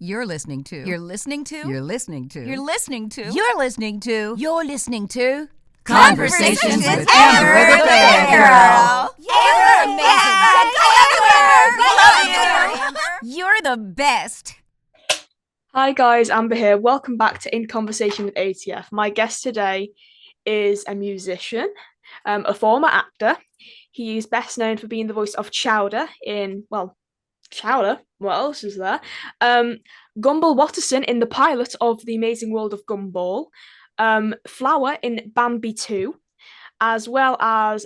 You're listening to. You're listening to. You're listening to. You're listening to. You're listening to. You're listening to. Conversations with Amber Amber the Fangirl. You're amazing. I love you. You're the best. Hi guys, Amber here. Welcome back to In Conversation with ATF. My guest today is a musician, a former actor. He is best known for being the voice of Chowder in, Chowder. What else is there? Gumball Watterson in the pilot of The Amazing World of Gumball. Flower in Bambi 2, as well as,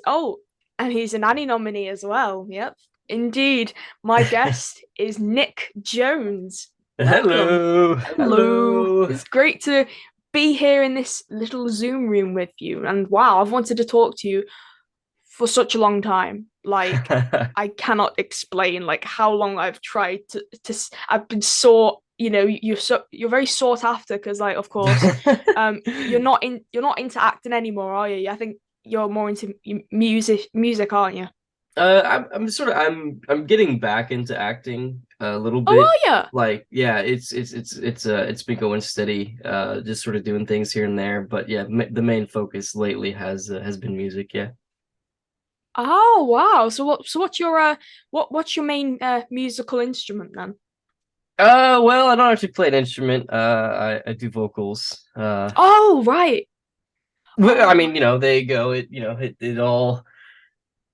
and he's an Annie nominee as well. Yep, indeed. My guest is Nick Jones. Hello. Hello. It's great to be here in this little Zoom room with you. And wow, I've wanted to talk to you for such a long time. Like, I cannot explain like how long I've tried to I've been sought, you're very sought after because, like, of course, you're not into acting anymore, are you? I think you're more into music, aren't you? I'm getting back into acting a little bit. Oh, are you? Like, yeah, it's been going steady, just sort of doing things here and there. But yeah, the main focus lately has been music. Yeah. Oh wow! So what's your main musical instrument then? Well, I don't actually play an instrument. I do vocals. Oh right. I mean, there you go. It all,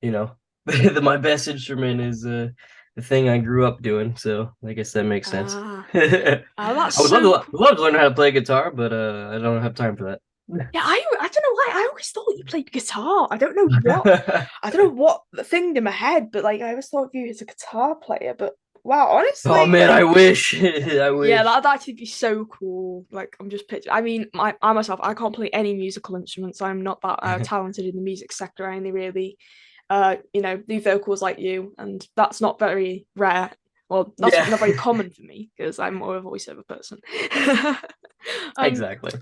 my best instrument is the thing I grew up doing. So I guess that makes sense. Oh, that's I would so love to learn how to play guitar, but I don't have time for that. Yeah, I don't know why. I always thought you played guitar. I don't know what the thing in my head, but like I always thought of you as a guitar player. But wow, honestly, Oh man, I wish. I wish. yeah, that'd actually be so cool. Like I'm just picturing. I mean, I myself, I can't play any musical instruments. I'm not that talented in the music sector. I only really, do vocals like you, and that's not very rare. Well, that's not very common for me because I'm more of a voiceover person. Exactly.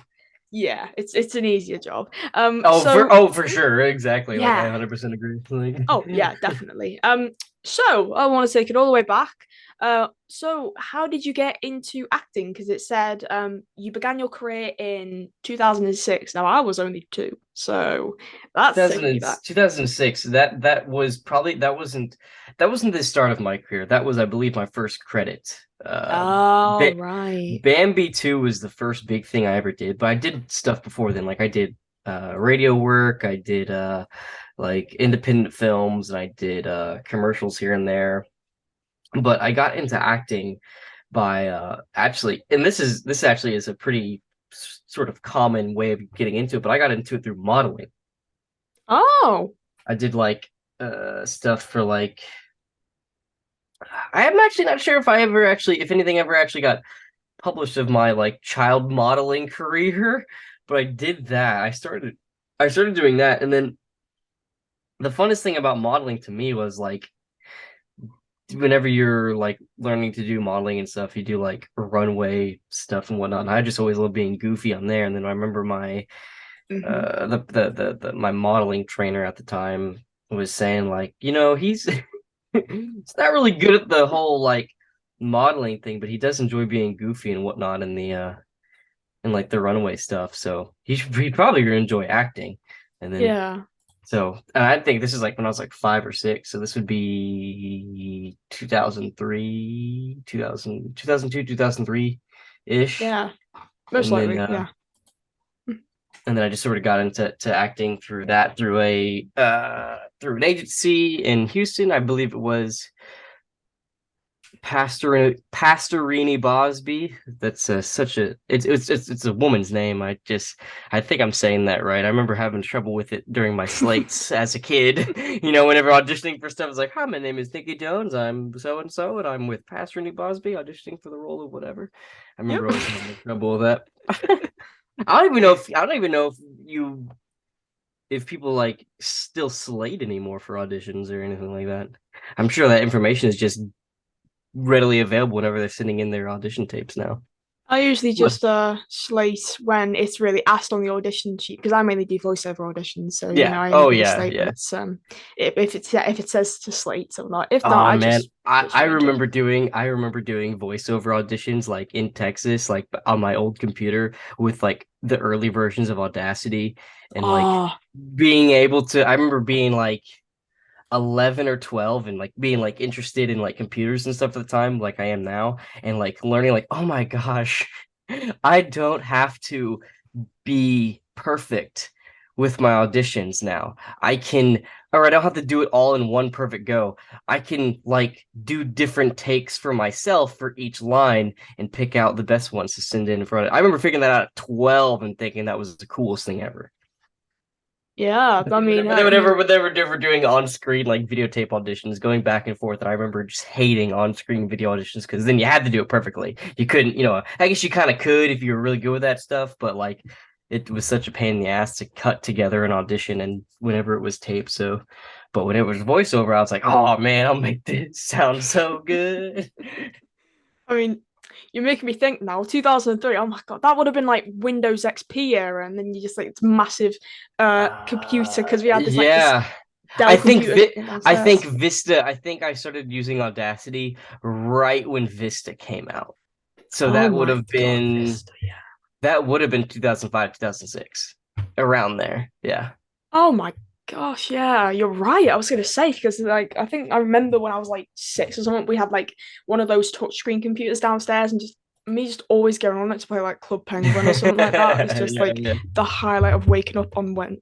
Yeah, it's an easier job. For sure, exactly. Yeah. Like I 100% agree. Like... Oh yeah, definitely. So I want to take it all the way back. So how did you get into acting? Because it said you began your career in 2006. Now I was only 2, so that's 2006. That wasn't the start of my career. That was, I believe, my first credit. Right. Bambi 2 was the first big thing I ever did, but I did stuff before then. Like I did radio work, I did like independent films, and I did commercials here and there. But I got into acting by actually, and this actually is a pretty sort of common way of getting into it, but I got into it through modeling. Oh. I did like stuff for like, I'm actually not sure if anything ever actually got published of my like child modeling career, but I did that. I started doing that, and then the funnest thing about modeling to me was like whenever you're like learning to do modeling and stuff, you do like runway stuff and whatnot. And I just always loved being goofy on there. And then I remember my my modeling trainer at the time was saying like, he's he's not really good at the whole like modeling thing, but he does enjoy being goofy and whatnot in the in like the runway stuff. So he'd probably enjoy acting. And then Yeah. So I think this is like when I was like 5 or 6. So this would be 2003, 2002, 2003-ish. Yeah. Most likely, yeah. And then I just sort of got into acting through through an agency in Houston. I believe it was Pastorini Bosby. That's it's a woman's name. I think I'm saying that right. I remember having trouble with it during my slates as a kid. Whenever auditioning for stuff, I was like, "Hi, my name is Nicky Jones. I'm so and so, and I'm with Pastorini Bosby auditioning for the role of whatever." I remember always having trouble with that. I don't even know if people like still slate anymore for auditions or anything like that. I'm sure that information is just readily available whenever they're sending in their audition tapes now. I usually just slate when it's really asked on the audition sheet because I mainly do voiceover auditions, so Yeah. I Oh only really yeah, slate when yeah. it's if it says to slate or not. If not, Oh I man, just I, put I straight into it. remember doing I remember doing voiceover auditions like in Texas, like on my old computer with like the early versions of Audacity and like Oh, being able to I remember being like 11 or 12 and like being like interested in like computers and stuff at the time like I am now and like learning like oh my gosh, I don't have to be perfect with my auditions now. I can, or I don't have to do it all in one perfect go. I can like do different takes for myself for each line and pick out the best ones to send in front of. I remember figuring that out at 12 and thinking that was the coolest thing ever. yeah. But I mean, when they were doing on-screen like videotape auditions, going back and forth, and I remember just hating on-screen video auditions because then you had to do it perfectly. You couldn't, I guess you kind of could if you were really good with that stuff, but like it was such a pain in the ass to cut together an audition and whenever it was taped. So, but when it was voiceover, I was like, oh man, I'll make this sound so good. I mean, you're making me think now. 2003. Oh my god, that would have been like Windows XP era, and then you just like it's massive computer because we had this Yeah. Dell computer I think downstairs. Vista. I think I started using Audacity right when Vista came out. So Oh my god, Vista. Yeah. that would have been 2005, 2006, around there. Yeah. Oh my gosh, yeah, you're right. I was gonna say because like I think I remember when I was like 6 or something, we had like one of those touchscreen computers downstairs, and just always going on it to play like Club Penguin or something like that. It's just Yeah, like yeah. the highlight of waking up on like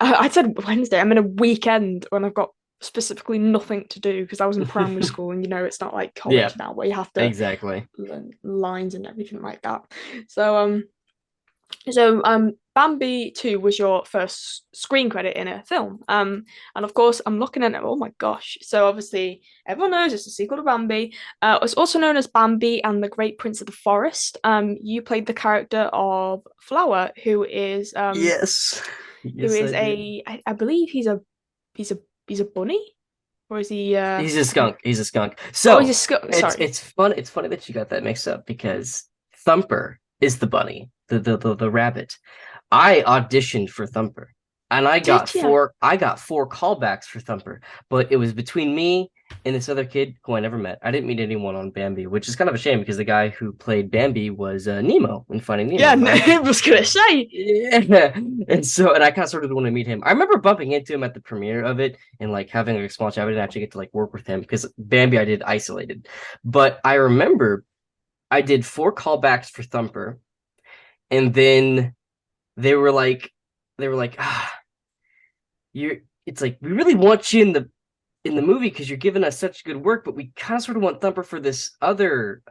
I said Wednesday. I'm in a weekend when I've got specifically nothing to do because I was in primary school, and it's not like Yeah, college now where you have to exactly. learn lines and everything like that. So Bambi 2 was your first screen credit in a film. And of course I'm looking at it, oh my gosh. So obviously everyone knows it's a sequel to Bambi. It's also known as Bambi and the Great Prince of the Forest. You played the character of Flower, Yes. who Yes, I is did. I believe he's a he's a bunny? Or is he He's a skunk. He's a skunk. oh he's So a skunk, it's sorry. it's fun. It's funny that you got that mixed up because Thumper is the bunny, the rabbit. I auditioned for Thumper, and Did you? I got four callbacks for Thumper, but it was between me and this other kid who I never met. I didn't meet anyone on Bambi, which is kind of a shame because the guy who played Bambi was Nemo in Finding Yeah, Nemo. no, I was gonna say. Yeah. And I kind of sort of want to meet him. I remember bumping into him at the premiere of it and like having like, a small chat. I didn't actually get to like work with him because Bambi I did isolated. But I remember I did four callbacks for Thumper, and then they were like ah, you're it's like we really want you in the movie because you're giving us such good work, but we kind of sort of want Thumper for this other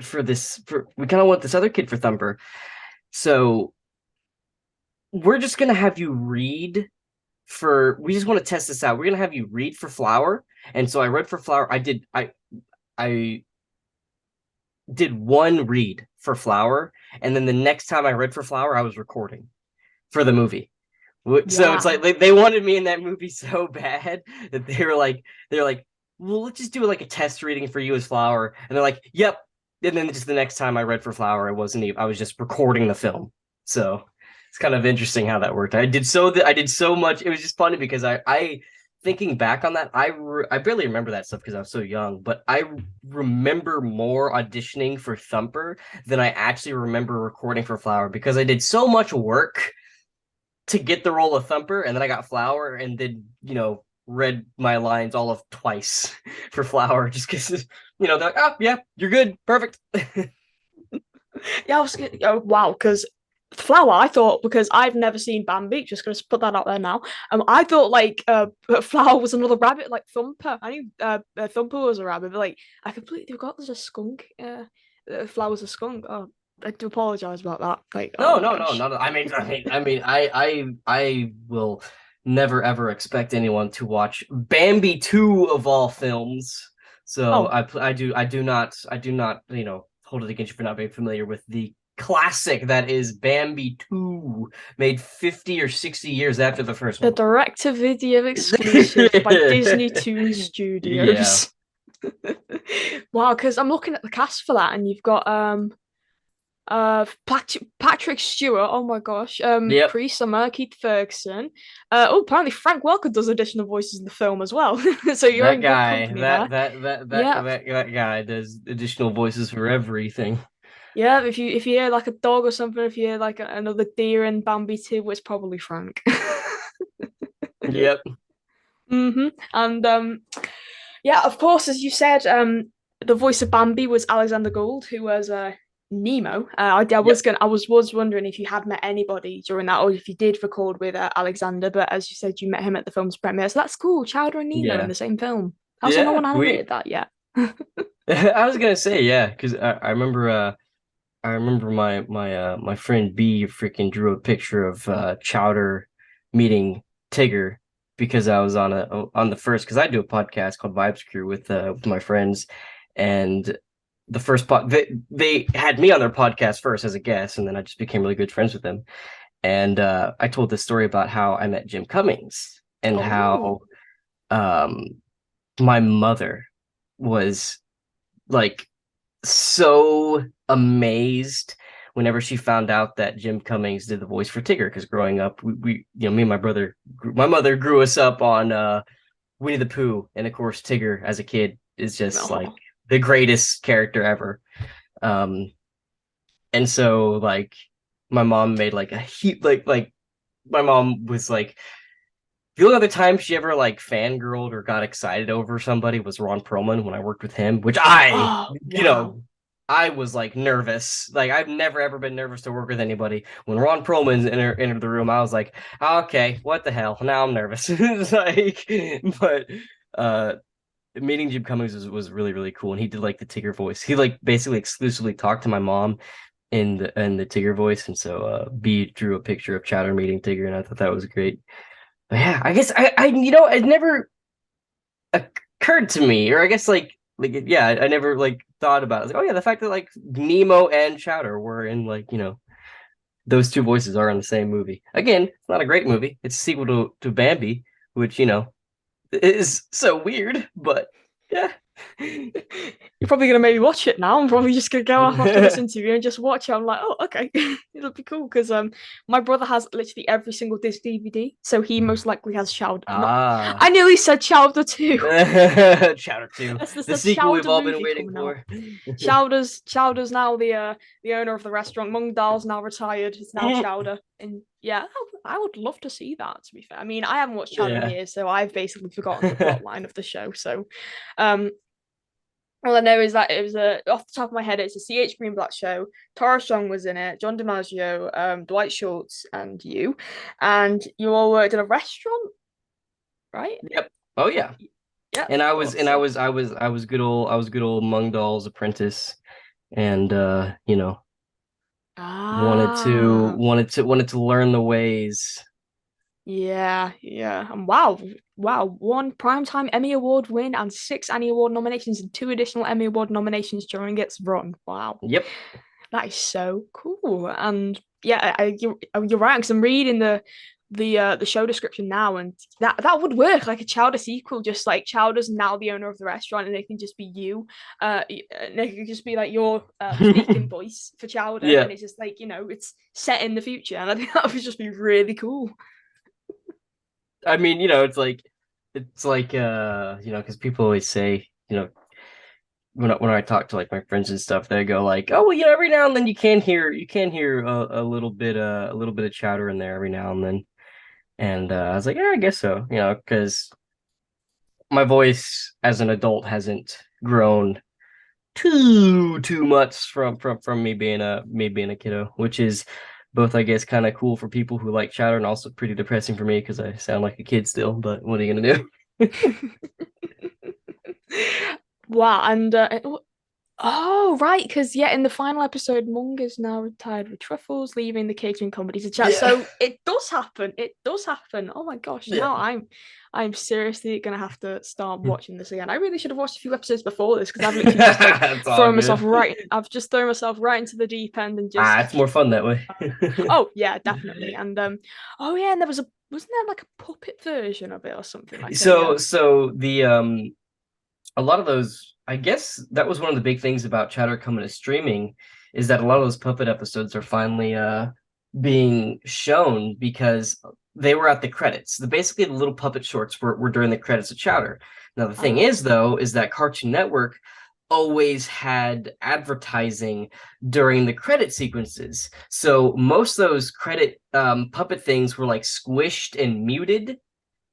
for we kind of want this other kid for Thumper. So we're just gonna have you read for we just want to test this out. We're gonna have you read for Flower. And so I read for Flower. I did one read for Flower, and then the next time I read for Flower, I was recording for the movie. So it's like Wow. they wanted me in that movie so bad that they're like, well, let's just do like a test reading for you as Flower, and they're like, yep. And then just the next time I read for Flower, I was just recording the film. So it's kind of interesting how that worked. I did so much. It was just funny because I thinking back on that, I barely remember that stuff because I was so young, but I remember more auditioning for Thumper than I actually remember recording for Flower because I did so much work to get the role of Thumper, and then I got Flower, and then read my lines all of twice for Flower, just because they're like, oh yeah, you're good, perfect. Yeah, oh, wow, because Flower, I thought, because I've never seen Bambi, just gonna put that out there now. I thought like Flower was another rabbit like Thumper. I knew Thumper was a rabbit, but like I completely forgot there's a skunk. Flower's a skunk. Oh, I do apologize about that. Like, oh No, my no, no, gosh. not. I will never ever expect anyone to watch Bambi 2 of all films. So Oh, I do not hold it against you for not being familiar with the classic that is Bambi 2, made 50 or 60 years after the first the one. direct-to-video exclusive by Disney Toon Yeah. Studios. Wow, because I'm looking at the cast for that, and you've got Patrick Stewart. Oh my gosh. Yep. Cree Summer, Keith Ferguson. Apparently Frank Welker does additional voices in the film as well. So you're That in good guy, company there. Yeah. that guy does additional voices for everything. Yeah, if you hear like a dog or something, if you hear like another deer in Bambi 2, it's probably Frank. Yep. And yeah, of course, as you said, the voice of Bambi was Alexander Gould, who was Nemo. I was wondering if you had met anybody during that, or if you did record with Alexander. But as you said, you met him at the film's premiere, so that's cool. Chowder and Nemo in Yeah. the same film. How's no Yeah. one animated that yet? I was gonna say, yeah, because I remember my friend B freaking drew a picture of Chowder meeting Tigger because I was on the first, because I do a podcast called Vibes Crew with my friends, and the first they had me on their podcast first as a guest, and then I just became really good friends with them. And I told this story about how I met Jim Cummings and Oh, how um my mother was like so amazed whenever she found out that Jim Cummings did the voice for Tigger. Because growing up, we me and my brother, my mother grew us up on Winnie the Pooh, and of course Tigger as a kid is just like no. the greatest character ever. Um, and so like my mom made like a heap like my mom was like the only other time she ever like fangirled or got excited over somebody was Ron Perlman when I worked with him, which Oh, you wow. know, I was like nervous. Like I've never ever been nervous to work with anybody. When Ron Perlman entered the room, I was like, okay, what the hell? Now I'm nervous. It's like, but uh, meeting Jim Cummings was really really cool, and he did like the Tigger voice. He like basically exclusively talked to my mom in the Tigger voice, and so B drew a picture of Chowder meeting Tigger, and I thought that was great. But yeah, I guess I it never occurred to me, or I guess yeah, I never like thought about it. I was like, oh yeah, the fact that like Nemo and Chowder were in like those two voices are in the same movie. Again, it's not a great movie. It's a sequel to Bambi, which is so weird, but yeah. You're probably gonna make me watch it now. I'm probably just gonna go off after this interview and just watch it. I'm like, oh, okay, it'll be cool because my brother has literally every single Disney DVD, so he most likely has Chowder. Ah, I nearly said Chowder too. Chowder 2, That's the the sequel we've Chowder all been movie waiting coming out. for. Chowder's now the owner of the restaurant. Mung Dal's now retired. It's now Chowder, and yeah, I would love to see that. To be fair, I mean, I haven't watched Chowder in Yeah. years, so I've basically forgotten the plot line of the show. So, um, all I know is that it was off the top of my head, it's a CH Greenblatt show. Tara Strong was in it, John DiMaggio, Dwight Schultz, and you all worked in a restaurant, right? Yep. Oh yeah. Yeah, And of I was course. and I was good old Mungdal's apprentice, and Ah, wanted to learn the ways. yeah. And wow, one Primetime Emmy Award win and 6 Annie Award nominations and 2 additional Emmy Award nominations during its run. Wow, Yep. that is so cool. And yeah, you're right, because I'm reading the show description now, and that would work like a Chowder sequel. Just like Chowder's now the owner of the restaurant, and it can just be you, and it can just be like your speaking voice for Chowder, Yeah. and it's just like it's set in the future, and I think that would just be really cool. I mean, it's like because people always say, when I talk to like my friends and stuff, they go like, oh well, every now and then you can hear a little bit of Chowder in there every now and then. And I was like, yeah, I guess so, because my voice as an adult hasn't grown too much from me being a kiddo, which is both, I guess, kind of cool for people who like Chowder and also pretty depressing for me because I sound like a kid still. But what are you gonna do? Wow, and oh right, because yeah, in the final episode, Mung is now retired with Truffles, leaving the catering company to chat. Yeah. So it does happen. It does happen. Oh my gosh! Yeah. Now I'm seriously gonna have to start watching this again. I really should have watched a few episodes before this because I've literally just like It's all thrown myself good. right. I've just thrown myself right into the deep end and just. It's more fun that way. Oh yeah, definitely. And oh yeah, and wasn't there like a puppet version of it or something like So the a lot of those, I guess that was one of the big things about Chowder coming to streaming, is that a lot of those puppet episodes are finally being shown because they were at the credits. Basically, the little puppet shorts were during the credits of Chowder. Now the thing is, though, is that Cartoon Network always had advertising during the credit sequences. So most of those credit puppet things were like squished and muted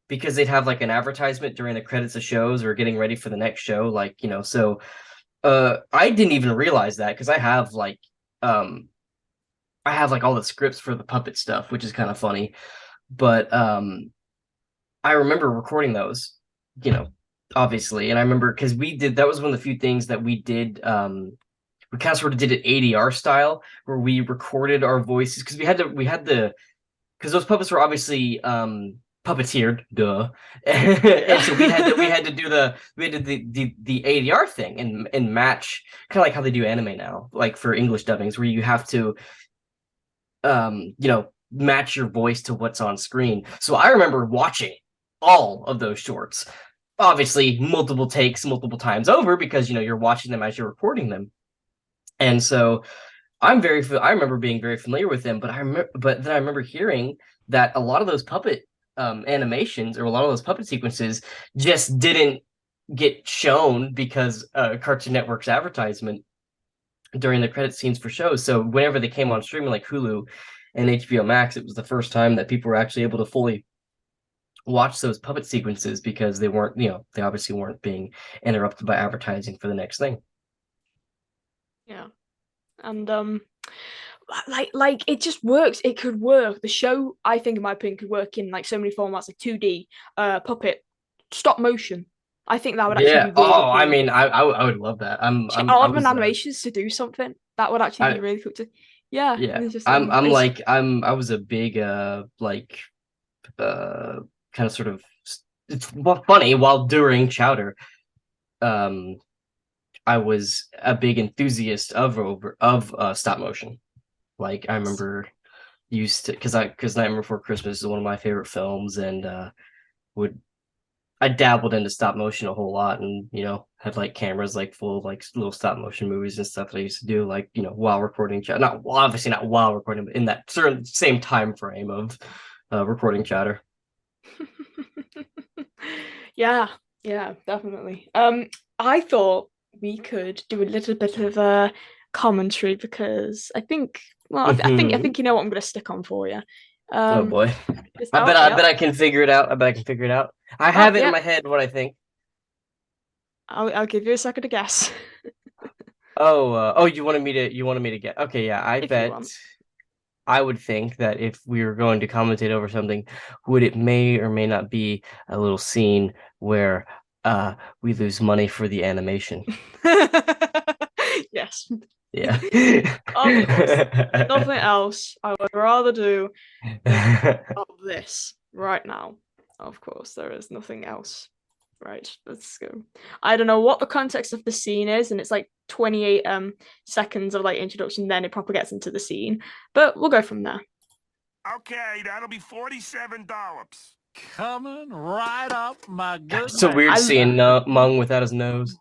because they'd have like an advertisement during the credits of shows or getting ready for the next show. Like, so I didn't even realize that because I have like all the scripts for the puppet stuff, which is kind of funny. But I remember recording those, you know, obviously. And I remember because that was one of the few things that we did. We kind of sort of did it ADR style where we recorded our voices because because those puppets were obviously puppeteered, duh. And so we had to do the ADR thing and match kind of like how they do anime now, like for English dubbings, where you have to match your voice to what's on screen. So I remember watching all of those shorts, obviously multiple takes, multiple times over, because you're watching them as you're recording them. And so I remember being very familiar with them, but then I remember hearing that a lot of those puppet animations or a lot of those puppet sequences just didn't get shown because Cartoon Network's advertisement during the credit scenes for shows. So whenever they came on streaming like Hulu and HBO Max, it was the first time that people were actually able to fully watch those puppet sequences because they weren't, they obviously weren't being interrupted by advertising for the next thing. Yeah. And like it just works. It could work. The show, I think, in my opinion, could work in like so many formats, like 2D, puppet, stop motion. I think that would actually be really cool. I mean, I would love that. Augment animations to do something that would actually be really cool to. Yeah. I was a big kind of sort of, it's funny, while during Chowder, I was a big enthusiast of stop motion. Like I remember because Nightmare Before Christmas is one of my favorite films, and I dabbled into stop motion a whole lot, and had like cameras like full of like little stop motion movies and stuff that I used to do, like while recording Chowder. Obviously not while recording, but in that certain same time frame of recording Chowder. Yeah, definitely. I thought we could do a little bit of a commentary because I think I think you know what I'm going to stick on for you. Oh boy. I bet I can figure it out. I have it in my head what I think. I'll give you a second to guess. You wanted me to get. Okay, yeah, I bet I would think that if we were going to commentate over something, it may or may not be a little scene where we lose money for the animation. Yes. Yeah. Of course. Nothing else I would rather do than this right now. Of course, there is nothing else. Right, let's go. I don't know what the context of the scene is, and it's like 28 seconds of like introduction, then it proper gets into the scene. But we'll go from there. Okay, that'll be $47. Coming right up my good. It's so weird seeing Mung without his nose.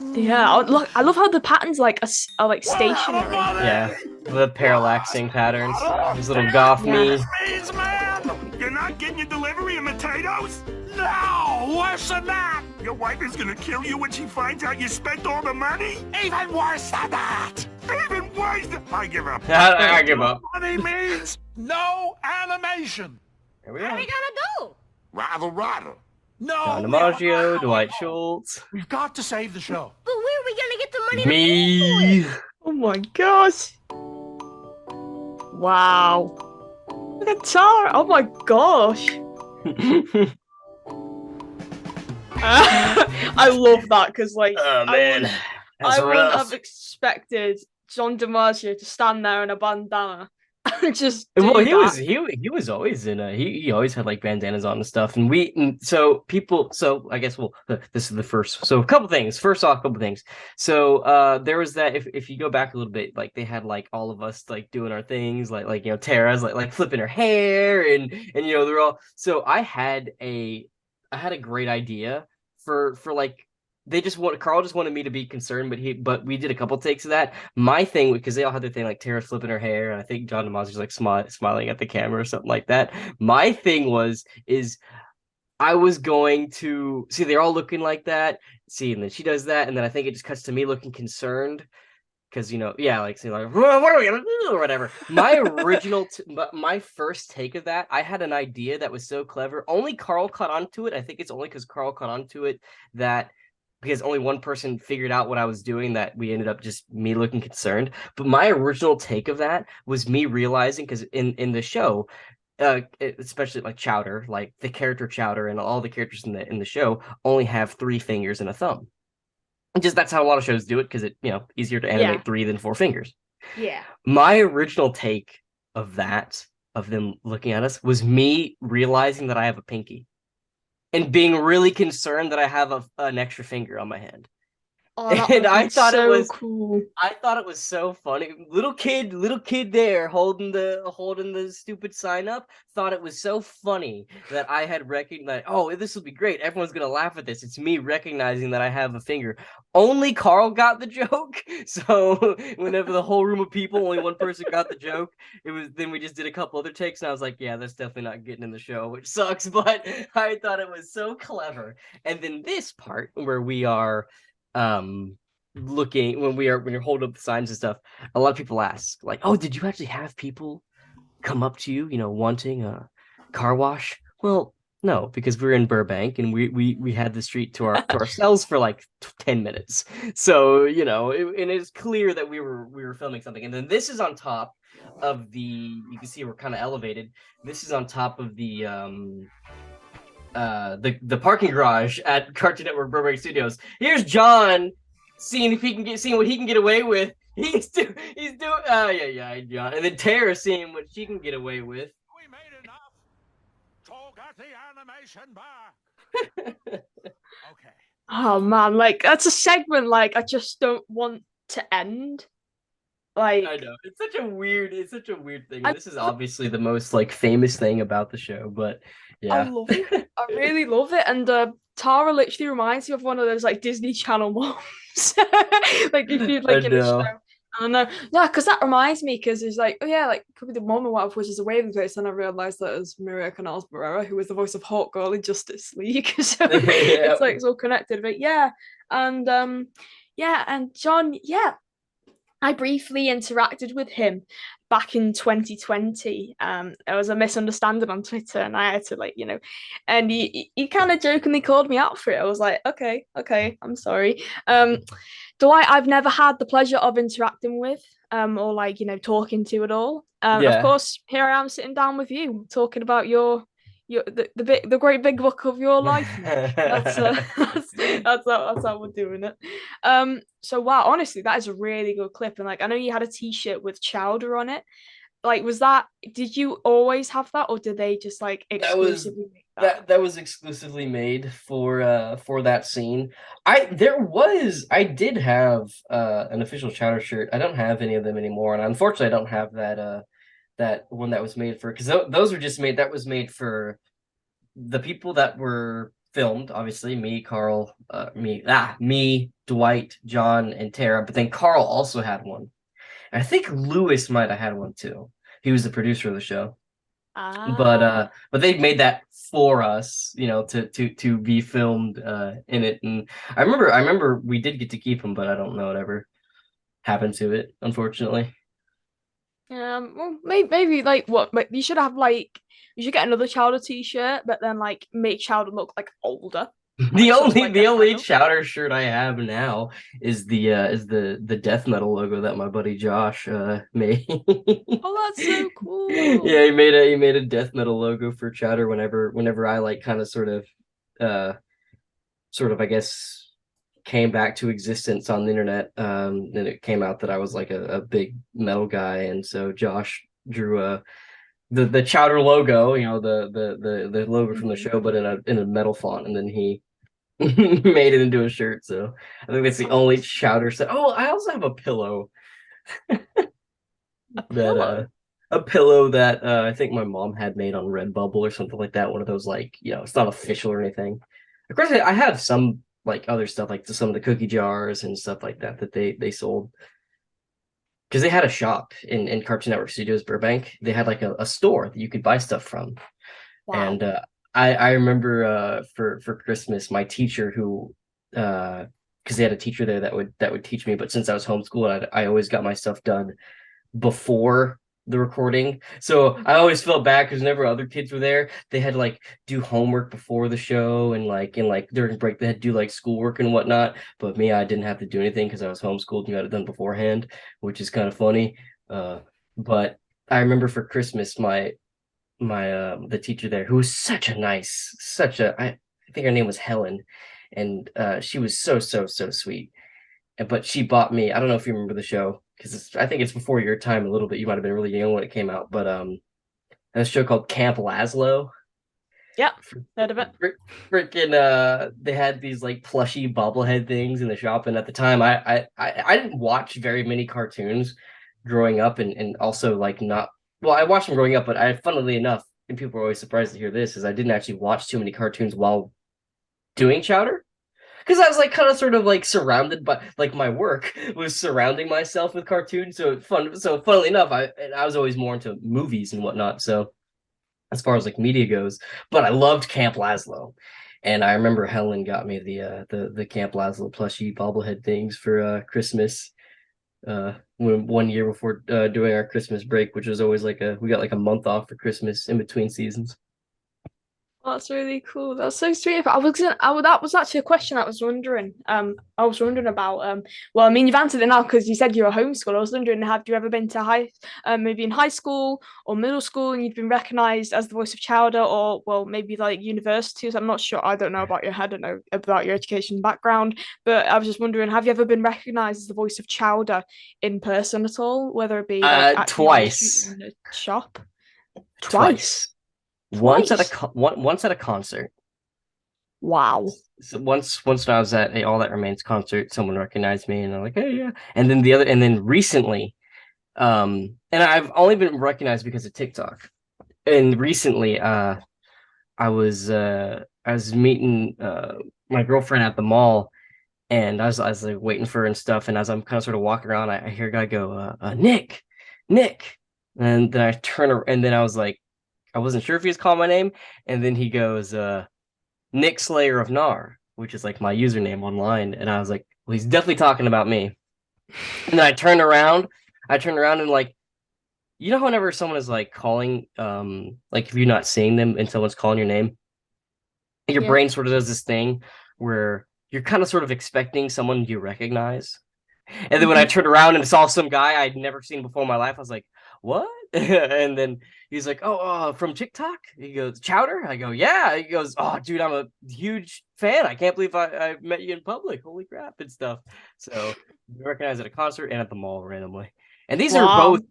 Yeah, I love how the patterns are like stationary. Yeah, the parallaxing patterns. His little goth me. Please, man! You're not getting your delivery of potatoes? No, worse than that! Your wife is gonna kill you when she finds out you spent all the money? Even worse than that! Even worse than... I give up. I give up. Money means no animation. Here we Where are. are we gonna go? rather. No. John DiMaggio, Dwight Schultz. We've got to save the show. But where are we gonna get the money Me. to pay for it? Oh my gosh! Wow! Look at Tara! Oh my gosh! I love that because like Oh man, I wouldn't have expected John DiMaggio to stand there in a bandana and just do well, that. he was always in he always had like bandanas on and stuff, and so I guess this is the first. So a couple things. First off, a couple things. So there was that if you go back a little bit, like they had like all of us like doing our things, like Tara's like flipping her hair and they're all. So I had a great idea for like Carl just wanted me to be concerned, but we did a couple takes of that. My thing, because they all had their thing, like Tara flipping her hair, and I think John DeMasio's like smiling at the camera or something like that. My thing is I was going to see they're all looking like that. See, and then she does that, and then I think it just cuts to me looking concerned because yeah, like saying like what are we gonna do or whatever. My first take of that, I had an idea that was so clever. Only Carl caught onto it. I think it's only because Carl caught onto it that because only one person figured out what I was doing that we ended up just me looking concerned. But my original take of that was me realizing because in the show. Especially like Chowder, like the character Chowder and all the characters in the show only have 3 fingers and a thumb. Just that's how a lot of shows do it because easier to animate 3 than 4 fingers. Yeah. My original take of that of them looking at us was me realizing that I have a pinky and being really concerned that I have an extra finger on my hand. Oh, that And would I be thought so it was cool. I thought it was so funny. Little kid there holding the stupid sign up. Thought it was so funny that I had recognized. Oh, this will be great. Everyone's gonna laugh at this. It's me recognizing that I have a finger. Only Carl got the joke. So whenever the whole room of people, only one person got the joke. Then we just did a couple other takes, and I was like, yeah, that's definitely not getting in the show, which sucks. But I thought it was so clever. And then this part where we are looking when you're holding up the signs and stuff, a lot of people ask like, oh, did you actually have people come up to you wanting a car wash? Well, no, because we're in Burbank and we had the street to ourselves for like 10 minutes, so and it's clear that we were filming something. And then this is on top of you can see we're kind of elevated. This is on top of the parking garage at Cartoon Network Burbank Studios. Here's John seeing what he can get away with. He's doing John. And then Tara seeing what she can get away with. We made enough. Talk at the animation bar. Okay. Oh man, like that's a segment like I just don't want to end. Like I know. It's such a weird thing. This is obviously the most like famous thing about the show, but yeah. I love it. I really love it. And Tara literally reminds me of one of those like Disney Channel moms. Like if you'd like in a show. I know. Yeah, because that reminds me, because it's like, oh yeah, like could be the mom or whatever, which is a waving face, and I realised that it was Maria Canals Barrera, who was the voice of Hawk Girl in Justice League. So it's like it's all connected. But yeah. And and John, I briefly interacted with him back in 2020. There was a misunderstanding on Twitter, and I had to and he kind of jokingly called me out for it. I was like, okay, I'm sorry. Dwight, I've never had the pleasure of interacting with, or talking to at all. Of course, here I am sitting down with you, talking about the great big book of your life. That's how we're doing it. So wow, honestly, that is a really good clip. And I know you had a t-shirt with Chowder on it. Did you always have that, or did they just exclusively make that? That was exclusively made for that scene. I did have an official Chowder shirt. I don't have any of them anymore, and unfortunately I don't have that one that was made for, because those were just made. That was made for the people that were filmed, obviously me, Carl, me, Dwight, John, and Tara. But then Carl also had one. And I think Lewis might have had one too. He was the producer of the show. But they made that for us, to be filmed in it. And I remember we did get to keep them, but I don't know whatever happened to it, unfortunately. Well, maybe you should have you should get another Chowder t-shirt, but then make Chowder look older. The only Chowder shirt I have now is the death metal logo that my buddy Josh made. Oh, that's so cool. Yeah, he made a death metal logo for Chowder whenever I kind of sort of I guess came back to existence on the internet. And it came out that I was a big metal guy, and so Josh drew the Chowder logo, the logo from the show, but in a metal font, and then he made it into a shirt. So I think that's the only Chowder set. Oh, I also have a pillow. A pillow that I think my mom had made on Redbubble or something like that. One of those it's not official or anything. Of course, I have some like other stuff, like some of the cookie jars and stuff like that they sold. Because they had a shop in Cartoon Network Studios Burbank. They had like a store that you could buy stuff from. Wow. And I remember for Christmas, my teacher who because they had a teacher there that would teach me, but since I was homeschooled, I always got my stuff done before the recording. So I always felt bad because whenever other kids were there, they had to like do homework before the show and like during break they had to do like schoolwork and whatnot. But me, I didn't have to do anything because I was homeschooled and you had it done beforehand, which is kind of funny. But I remember for Christmas, my the teacher there who was such a I think her name was Helen, and she was so sweet. But she bought me, I don't know if you remember the show because I think it's before your time a little bit. You might have been really young when it came out, but a show called Camp Lazlo. Yep, heard of it. Freaking they had these like plushy bobblehead things in the shop, and at the time I didn't watch very many cartoons growing up, and also like not well, I watched them growing up, but funnily enough, and people are always surprised to hear this, is I didn't actually watch too many cartoons while doing Chowder. Because I was like kind of sort of like surrounded by like my work was surrounding myself with cartoons. So funnily enough, I was always more into movies and whatnot. So as far as like media goes, but I loved Camp Lazlo. And I remember Helen got me the Camp Lazlo plushie bobblehead things for Christmas. One year before doing our Christmas break, which was always we got like a month off for Christmas in between seasons. That's really cool. That's so sweet. That was actually a question I was wondering. I was wondering about. Well, I mean, you've answered it now because you said you're a homeschool. I was wondering, have you ever been to maybe in high school or middle school, and you've been recognised as the voice of Chowder, or well, maybe like universities? I'm not sure. I don't know about your. I don't know about your education background, but I was just wondering, have you ever been recognised as the voice of Chowder in person at all, whether it be like actually on the street Twice. or in a shop? Twice. Once at a concert. Wow. So once when I was at a All That Remains concert, someone recognized me and I'm like, hey, yeah. And then recently, and I've only been recognized because of TikTok. And recently, I was meeting my girlfriend at the mall, and I was like waiting for her and stuff. And as I'm kind of sort of walking around, I hear a guy go, Nick, Nick. And then I turn around, and then I was like, I wasn't sure if he was calling my name, and then he goes, Nick Slayer of Nar, which is like my username online, and I was like, well, he's definitely talking about me. And then I turned around and like, you know, whenever someone is like calling, like if you're not seeing them and someone's calling your name, your brain sort of does this thing where you're kind of sort of expecting someone you recognize. And then when I turned around and saw some guy I'd never seen before in my life, I was like, what? And then he's like, oh, from TikTok? He goes, Chowder? I go, yeah. He goes, oh, dude, I'm a huge fan. I can't believe I met you in public. Holy crap and stuff. So we recognized at a concert and at the mall randomly. And these are like,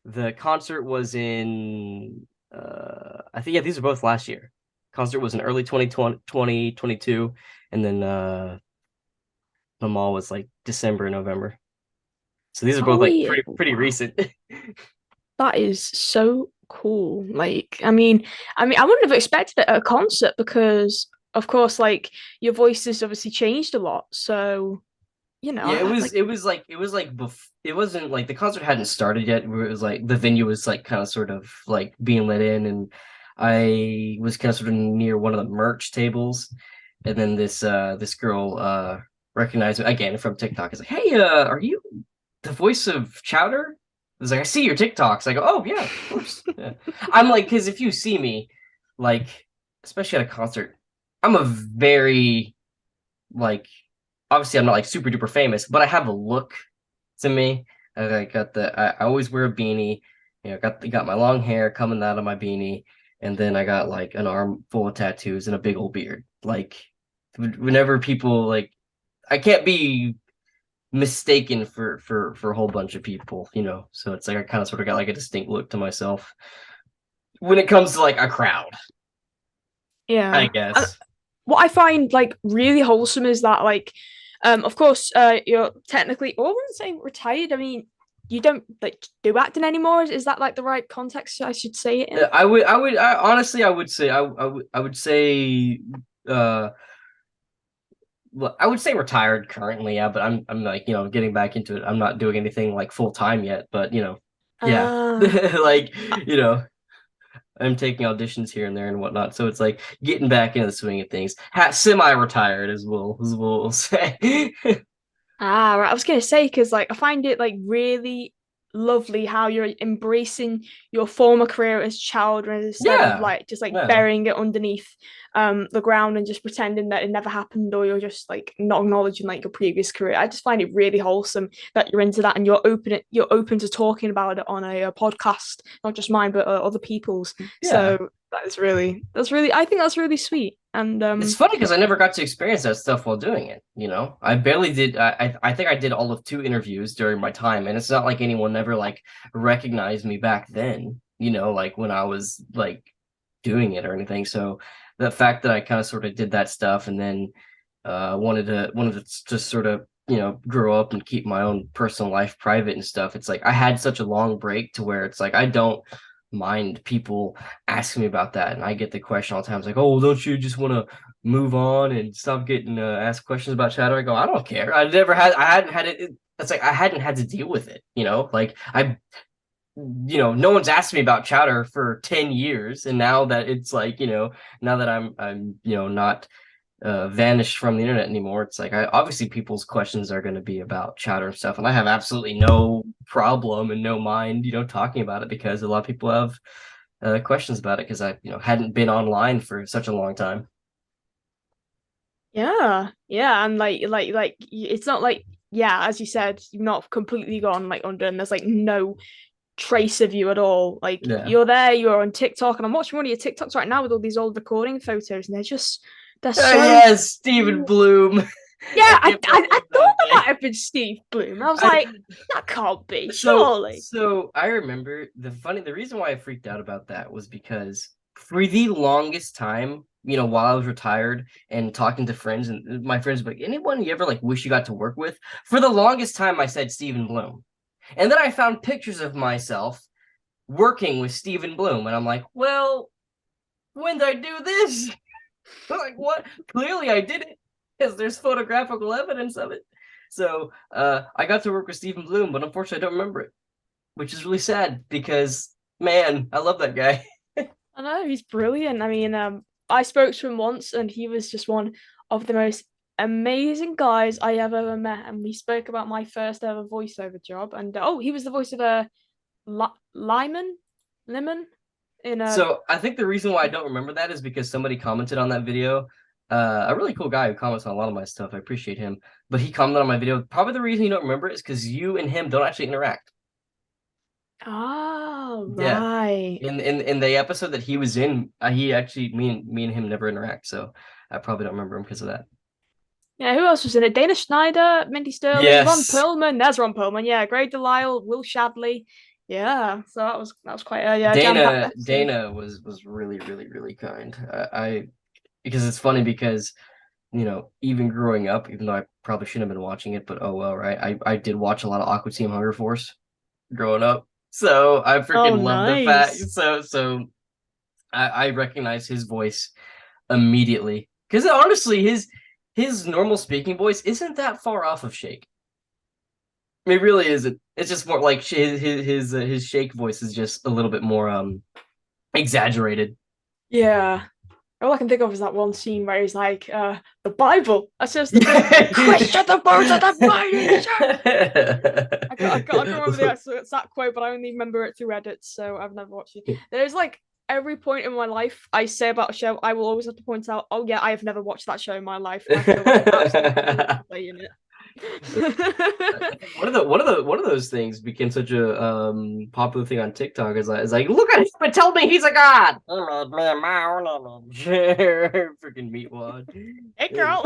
the concert was in, I think, yeah, these are both last year. Concert was in early 2022. And then the mall was like December, November. So these are both like pretty recent. That is so cool. Like, I mean, I wouldn't have expected it at a concert because, of course, like your voice has obviously changed a lot. So, you know, yeah, it wasn't like the concert hadn't started yet. It was like the venue was like kind of sort of like being let in, and I was kind of sort of near one of the merch tables, and then this girl recognized me again from TikTok. Is like, hey, are you the voice of Chowder? I was like, I see your TikToks. I go, oh yeah, of course. Yeah. I'm like, because if you see me, like, especially at a concert, I'm a very like, obviously I'm not like super duper famous, but I have a look to me. I always wear a beanie. You know, got my long hair coming out of my beanie, and then I got like an arm full of tattoos and a big old beard. Like, whenever people like, I can't be mistaken for a whole bunch of people, you know. So it's like I kind of sort of got like a distinct look to myself when it comes to like a crowd. Yeah, I guess. What I find like really wholesome is that like, of course, you're technically, I wouldn't say retired. I mean, you don't like do acting anymore. Is that like the right context I should say it in? I honestly, I would say well, I would say retired currently, yeah, but I'm like, getting back into it. I'm not doing anything like full time yet, but yeah. Ah. Like, you know, I'm taking auditions here and there and whatnot. So it's like getting back into the swing of things. Semi-retired as we'll say. Ah, right. I was gonna say because like I find it like really lovely how you're embracing your former career as Chowder instead of Yeah. like just like Yeah. burying it underneath the ground and just pretending that it never happened, or you're just like not acknowledging like your previous career. I just find it really wholesome that you're into that and you're open to talking about it on a podcast, not just mine but other people's. Yeah. So that's really I think that's really sweet. And It's funny because I never got to experience that stuff while doing it. I barely did. I think I did all of 2 interviews during my time, and it's not like anyone ever like recognized me back then. Like when I was like doing it or anything. So the fact that I kind of sort of did that stuff and then wanted to just sort of grow up and keep my own personal life private and stuff. It's like I had such a long break to where it's like I don't mind people asking me about that, and I get the question all the time. It's like, oh, don't you just want to move on and stop getting asked questions about Shadow? I go, I don't care. I hadn't had it. It's like I hadn't had to deal with it. Like no one's asked me about Chowder for 10 years, and now that it's like now that I'm not vanished from the internet anymore, it's like obviously people's questions are going to be about Chowder and stuff, and I have absolutely no problem and no mind talking about it because a lot of people have questions about it because I hadn't been online for such a long time. yeah, and it's not like yeah, as you said, you've not completely gone like under, and there's like no trace of you at all. Like Yeah. you're there, you're on TikTok, and I'm watching one of your TikToks right now with all these old recording photos, and they're so Yes, Stephen Bloom. yeah. I I thought that that guy. might have been Steve Bloom. I was I- like, that can't be, So, surely. so I remember the reason why I freaked out about that was because for the longest time, while I was retired and talking to friends and my friends, like, anyone you ever like wish you got to work with? For the longest time, I said Stephen Bloom, and then I found pictures of myself working with Stephen Bloom, and I'm like, well, when did I do this? Like, what? Clearly, I did it because there's photographical evidence of it. So, I got to work with Stephen Bloom, but unfortunately, I don't remember it, which is really sad because, man, I love that guy. I know he's brilliant. I mean, I spoke to him once, and he was just one of the most amazing guys I have ever met. And we spoke about my first ever voiceover job. And oh, he was the voice of a Lemon in a. So, I think the reason why I don't remember that is because somebody commented on that video. A really cool guy who comments on a lot of my stuff. I appreciate him, but he commented on my video. Probably the reason you don't remember it is because you and him don't actually interact. Oh, Yeah. right. In the episode that he was in, he actually me and him never interact, so I probably don't remember him because of that. Yeah, who else was in it? Dana Schneider, Mindy Sterling, Ron Yes. Perlman. There's Ron Perlman. Yeah, Greg Delisle, Will Shadley. Yeah, so that was quite a jam-packed Dana episode. was really really kind. I because it's funny because even growing up, even though I probably shouldn't have been watching it, but oh well, right? I did watch a lot of Aqua Team Hunger Force growing up, so I Oh, freaking love the fact. nice. So I recognize his voice immediately because honestly, his normal speaking voice isn't that far off of Shake. It really isn't. It's just more like his Shake voice is just a little bit more exaggerated. Yeah. All I can think of is that one scene where he's like, the Bible. That's just the question the words of the Bible. I can't remember the exact quote, but I only remember it through edits, so I've never watched it. There's like every point in my life I say about a show, I will always have to point out, oh yeah, I have never watched that show in my life. I feel like absolutely in it. One of those things became such a popular thing on TikTok is like look at him and tell me he's a god. Freaking meatwad. Hey girl.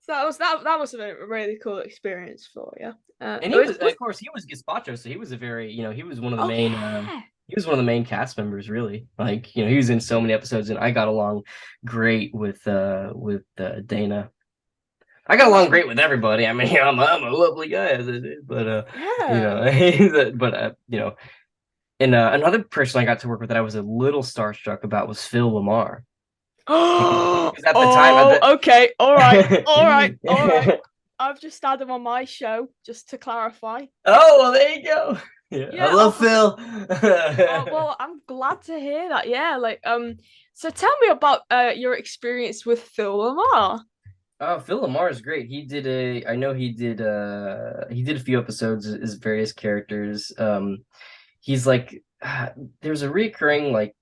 So that was a really cool experience for you. And he was, of course, he was Gazpacho, so he was a very, he was one of the main, he was one of the main cast members, really. Like, he was in so many episodes, and I got along great with Dana. I got along great with everybody. I mean, I'm a lovely guy as it is, but and another person I got to work with that I was a little starstruck about was Phil Lamar. Oh, at the time, okay. All right. I've just had him on my show, just to clarify. Oh, well, there you go. Yeah, I Yeah, love oh, Phil. well, I'm glad to hear that. Yeah, so tell me about your experience with Phil Lamar. Oh, Phil Lamar is great. I know he did a few episodes as various characters. He's like, there's a recurring like,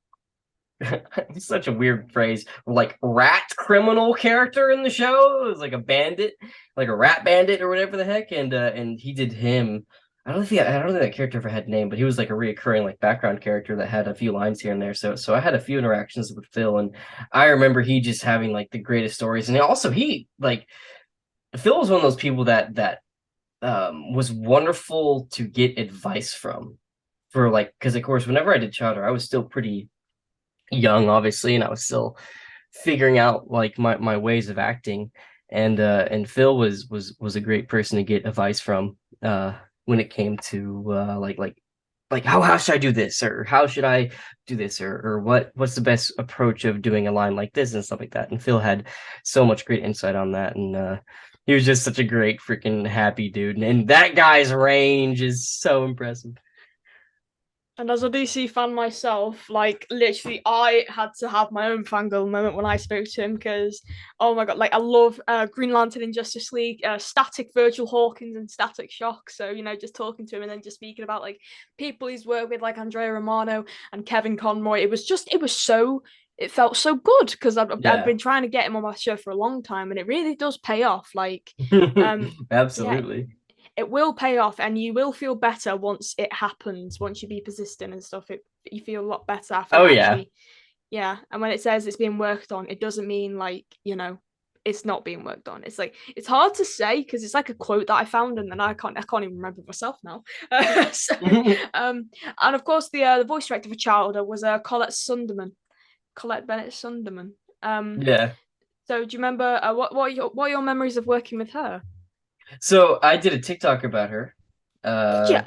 it's such a weird phrase, like rat criminal character in the show. It was like a bandit, like a rat bandit or whatever the heck, and he did him. I don't think that character ever had a name, but he was like a reoccurring like background character that had a few lines here and there. So I had a few interactions with Phil, and I remember he just having like the greatest stories, and also he like Phil was one of those people that was wonderful to get advice from for like because of course whenever I did Chowder, I was still pretty young, obviously, and I was still figuring out like my ways of acting. And Phil was a great person to get advice from when it came to like how should I do this or how should I do this or what's the best approach of doing a line like this and stuff like that. And Phil had so much great insight on that, and he was just such a great freaking happy dude. And that guy's range is so impressive. And as a DC fan myself, like literally, I had to have my own fangirl moment when I spoke to him because, oh my god, like I love Green Lantern in Justice League, Static Virgil Hawkins and Static Shock. So just talking to him and then just speaking about like people he's worked with, like Andrea Romano and Kevin Conroy. It felt so good because I've Yeah. been trying to get him on my show for a long time, and it really does pay off. Like, Absolutely. it will pay off and you will feel better once it happens, once you be persistent and stuff. You feel a lot better after actually. Yeah, and when it says it's being worked on, it doesn't mean like it's not being worked on. It's like it's hard to say because it's like a quote that I found and then I can't even remember myself now. And of course the voice director for Chowder was Colette Bennett Sunderman. Yeah. So do you remember what are your memories of working with her? So I did a TikTok about her. Did you?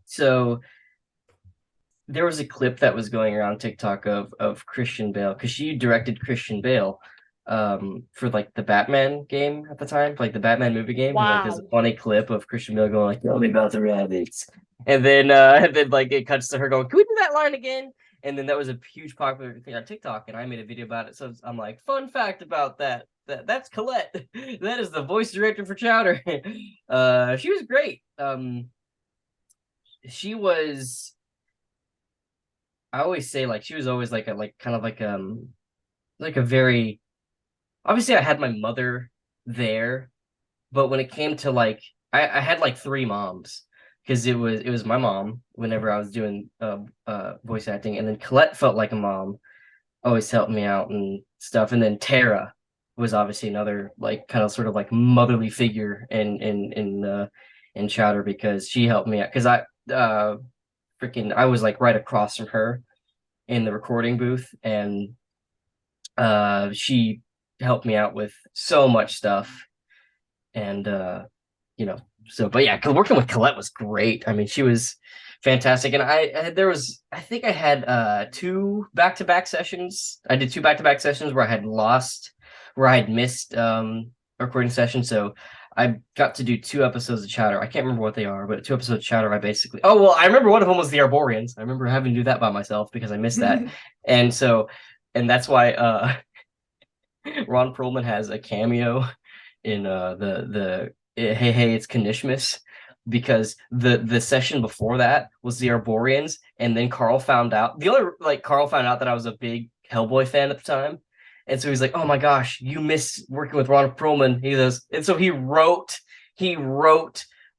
So there was a clip that was going around TikTok of Christian Bale because she directed Christian Bale for like the Batman game at the time, like the Batman movie game. Wow. Like there's a funny clip of Christian Bale going like, "Tell me about the rabbits," and then like it cuts to her going, "Can we do that line again?" And then that was a huge popular thing on TikTok, and I made a video about it. So I'm like, fun fact about that. That's Colette. That is the voice director for Chowder. She was great. She was. I always say like she was always like a very. Obviously, I had my mother there, but when it came to like, I had like three moms because it was my mom whenever I was doing voice acting, and then Colette felt like a mom, always helped me out and stuff, and then Tara was obviously another like kind of sort of like motherly figure in Chowder because she helped me out because I was like right across from her in the recording booth, and she helped me out with so much stuff, and but yeah, working with Colette was great. I mean, she was fantastic, and I think I had two back-to-back sessions. I did two back-to-back sessions where I had missed a recording session, so I got to do two episodes of Chowder. I can't remember what they are, but two episodes of Chowder. I remember one of them was the Arborians. I remember having to do that by myself because I missed that, and that's why Ron Perlman has a cameo in the Hey It's Kanishmas because the session before that was the Arborians, and then Carl found out that I was a big Hellboy fan at the time. And so he's like, "Oh my gosh, you miss working with Ron Perlman." He goes, and so he wrote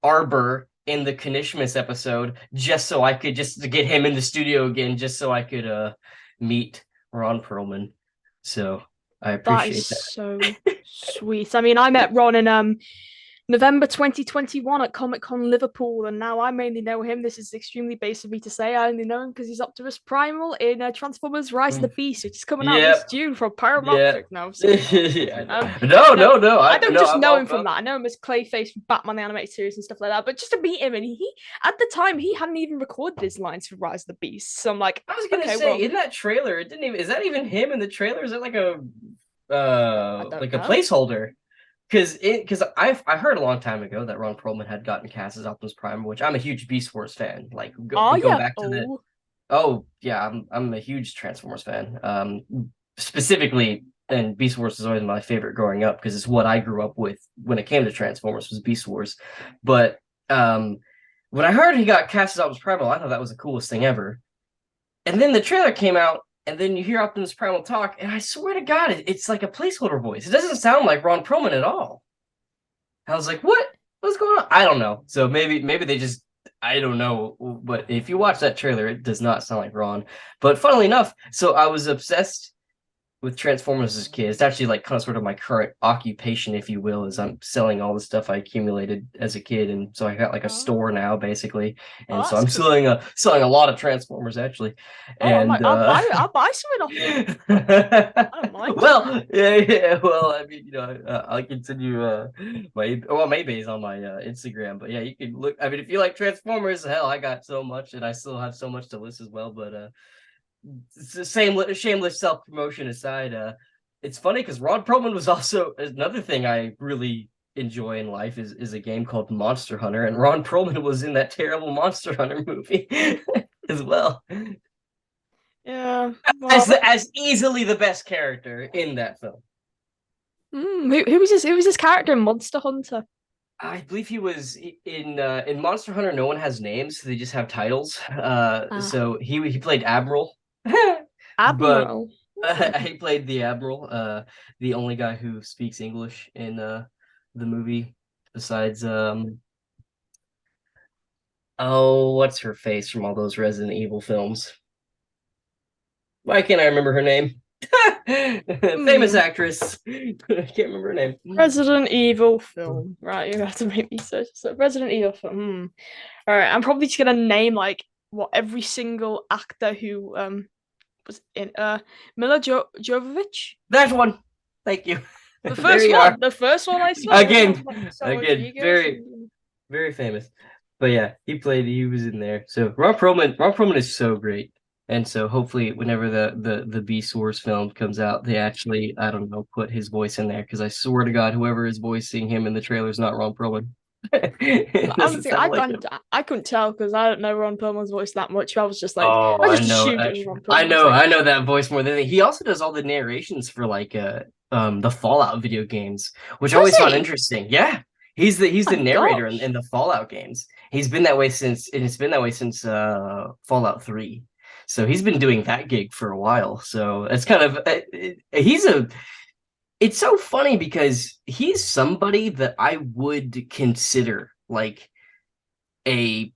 Arbor in the Kanishmas episode just to get him in the studio again, just so I could meet Ron Perlman. So I appreciate that. So sweet. I mean, I met Ron in November 2021 at Comic-Con Liverpool, and now I mainly know him. This is extremely base of me to say. I only know him because he's Optimus Primal in Transformers Rise of the Beast, which is coming out this Yep. June from Yeah. Paramount. No, I'm sorry. No. I don't just know him from I'm- that. I know him as Clayface from Batman the Animated Series and stuff like that. But just to meet him, and he at the time he hadn't even recorded his lines for Rise of the Beast. So I'm like, I was gonna okay, say well, in that trailer, it didn't even. Is that even him in the trailer? Is it like a I don't like a know. placeholder? Because I heard a long time ago that Ron Perlman had gotten cast as Optimus Prime, which I'm a huge Beast Wars fan. Like Oh we go yeah. back to oh yeah, I'm a huge Transformers fan. Specifically, and Beast Wars is always my favorite growing up because it's what I grew up with when it came to Transformers was Beast Wars. But when I heard he got cast as Optimus Prime, I thought that was the coolest thing ever. And then the trailer came out, and then you hear Optimus Primal talk, and I swear to God, it's like a placeholder voice. It doesn't sound like Ron Perlman at all. I was like, what? What's going on? I don't know. So maybe they just, I don't know. But if you watch that trailer, it does not sound like Ron. But funnily enough, so I was obsessed with Transformers as a kid. It's actually like kind of sort of my current occupation, if you will, is I'm selling all the stuff I accumulated as a kid, and so I got like a store now, basically, and so I'm that's cool. selling a lot of Transformers actually, and I'll buy something off you. I don't mind. well, yeah. Well, I mean, I'll continue maybe it's on my Instagram, but yeah, you can look. I mean, if you like Transformers, hell, I got so much, and I still have so much to list as well, but it's the same shameless self-promotion aside, it's funny because Ron Perlman was also another thing I really enjoy in life is a game called Monster Hunter, and Ron Perlman was in that terrible Monster Hunter movie as well. Yeah, well, As easily the best character in that film. who was his character in Monster Hunter? I believe he was in Monster Hunter. No one has names; they just have titles. So he played Admiral. Admiral. But he played the Admiral, the only guy who speaks English in the movie, besides what's her face from all those Resident Evil films? Why can't I remember her name? Famous actress. I can't remember her name. Resident Evil film. Right, you have to make me search. So Resident Evil film. All right, I'm probably just gonna name like what every single actor who was in Mila Jovovich. That one. Thank you. The first one. The first one I saw. Again, Rodriguez very famous. But yeah, he was in there. So Ron Perlman is so great. And so hopefully whenever the Beast Wars film comes out, they actually, I don't know, put his voice in there, because I swear to God, whoever is voicing him in the trailer is not Ron Perlman. Honestly, I couldn't tell because I don't know Ron Perlman's voice that much. I was just like, oh, I just know, assumed it was Ron Perlman. I know that voice more than he also does all the narrations for like the Fallout video games, which I always found interesting. Yeah. He's the narrator in the Fallout games. It's been that way since Fallout 3. So he's been doing that gig for a while. So it's kind of it's so funny because he's somebody that I would consider like a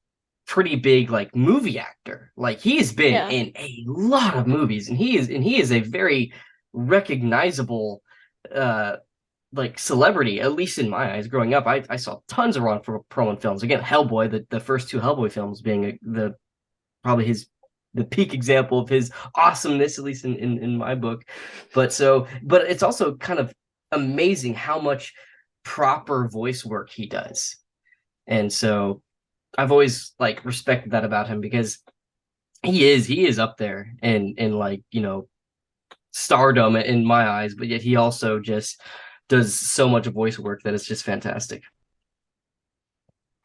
pretty big like movie actor. Like he has been in a lot of movies, and he is a very recognizable like celebrity, at least in my eyes. Growing up, I saw tons of Ron Perlman films. Again, Hellboy, the first two Hellboy films being probably the peak example of his awesomeness, at least in my book. But it's also kind of amazing how much proper voice work he does. And so I've always like respected that about him, because he is up there in like, stardom in my eyes, but yet he also just does so much voice work that it's just fantastic.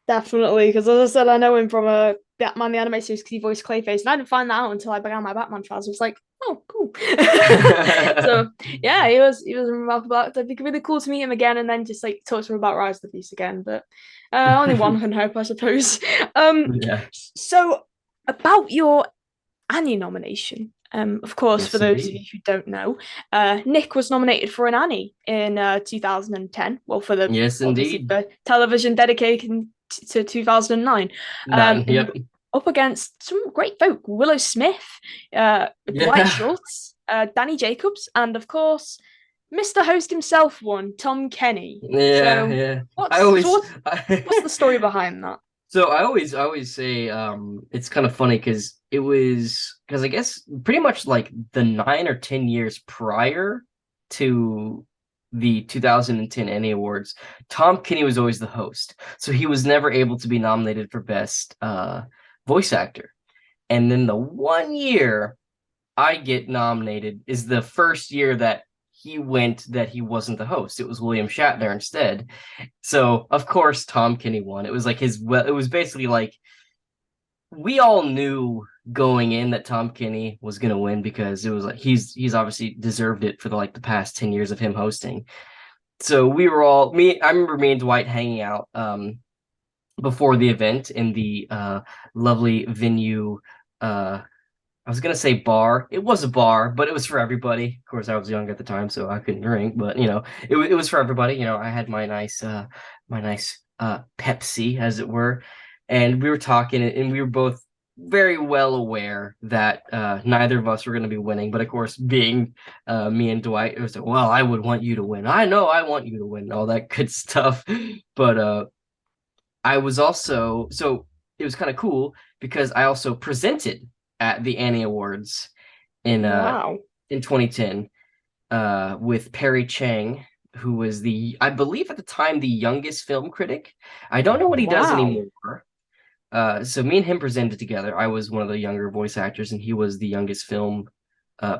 Definitely, because as I said, I know him from Batman the Animated Series because he voiced Clayface, and I didn't find that out until I began my Batman trials. I was like, oh, cool. So yeah, he was a remarkable actor. It'd be really cool to meet him again and then just like talk to him about Rise of the Beast again. But only one can hope, I suppose. So about your Annie nomination. Of course, yes, for those of you who don't know, Nick was nominated for an Annie in 2010. Well, for the the television dedicated to 2009. Up against some great folk: Willow Smith, Dwight Schultz, Danny Jacobs, and of course Mr. Host himself won, Tom Kenny. Yeah, So yeah. what's I always what's the story behind that? So I always say it's kind of funny because I guess pretty much like the 9 or 10 years prior to the 2010 Annie Awards, Tom Kenny was always the host. So he was never able to be nominated for best voice actor. And then the one year I get nominated is the first year that he wasn't the host. It was William Shatner instead. So of course Tom Kenny won. It was like it was basically like we all knew going in that Tom Kenny was gonna win because it was like he's obviously deserved it for the past 10 years of him hosting. So we were all me I remember me and Dwight hanging out before the event in the lovely venue I was gonna say bar. It was a bar, but it was for everybody. Of course, I was young at the time, so I couldn't drink. But it was for everybody. I had my nice Pepsi, as it were, and we were talking, and we were both very well aware that neither of us were going to be winning. But of course, being me and Dwight, it was like, well, I would want you to win. I know I want you to win, all that good stuff. But I was also so it was kind of cool because I also presented at the Annie Awards in Wow. in 2010 with Perry Chang, who was I believe at the time the youngest film critic. I don't know what he does Wow. anymore. So me and him presented together. I was one of the younger voice actors, and he was the youngest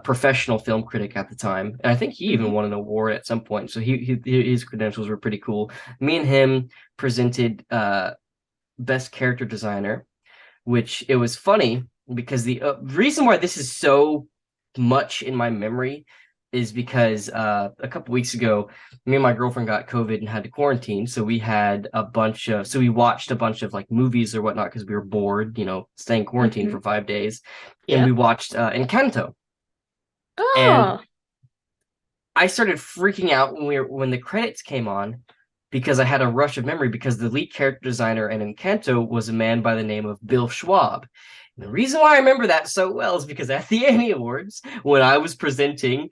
professional film critic at the time. And I think he even won an award at some point. So his credentials were pretty cool. Me and him presented best character designer, which it was funny because the reason why this is so much in my memory is because a couple weeks ago, me and my girlfriend got COVID and had to quarantine. So we watched a bunch of like movies or whatnot because we were bored, staying quarantined for 5 days. And Yeah. we watched Encanto. Oh. And I started freaking out when the credits came on because I had a rush of memory because the lead character designer in Encanto was a man by the name of Bill Schwab. And the reason why I remember that so well is because at the Annie Awards, when I was presenting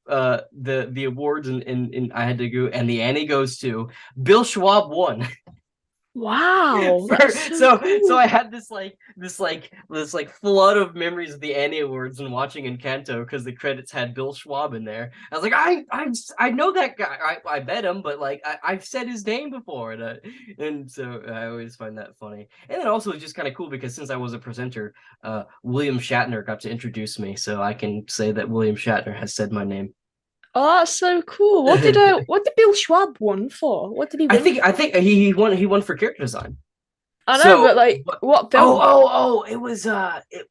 the awards and I had to go, and the Annie goes to Bill Schwab won. Wow. That's so cool. I had this flood of memories of the Annie Awards and watching Encanto because the credits had Bill Schwab in there. I was like, I know that guy. I bet him, but like I've said his name before, and so I always find that funny. And then also it's just kind of cool because since I was a presenter, William Shatner got to introduce me, so I can say that William Shatner has said my name. Oh, that's so cool. What did Bill Schwab won for? What did he win? I think he won for character design. I know, So, but like, what film? it was it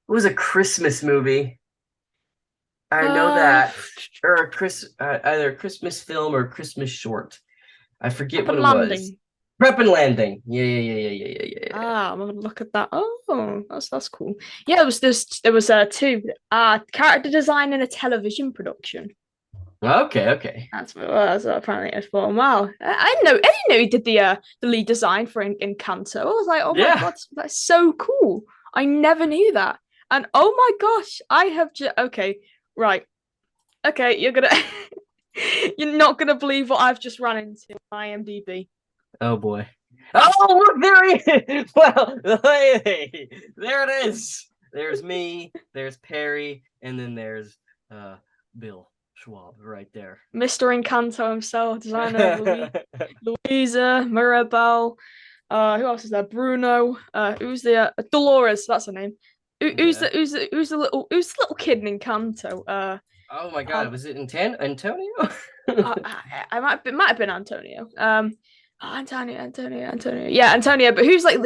was a Christmas movie. I know that, or either a Christmas film or a Christmas short. I forget what it was. Landing. Prep and Landing. Yeah. Ah, I'm gonna look at that. Oh, that's cool. Yeah, there was two character design in a television production. Okay. That's what apparently it's for. Wow, I didn't know he did the lead design for Encanto. I was like, oh my god, that's so cool. I never knew that. And oh my gosh, I have okay, right, okay, you're not gonna believe what I've just run into on IMDb. Oh boy. Oh, look, there he is. Well, hey, there it is. There's me, there's Perry, and then there's Bill Schwab right there. Mr. Encanto himself, designer Louisa, Mirabelle. Who else is there? Bruno. Who's the Dolores? That's her name. Who's the little kid in Encanto? Oh my God, was it Antonio? It might have been Antonio. Antonio. Yeah, Antonio. But who's like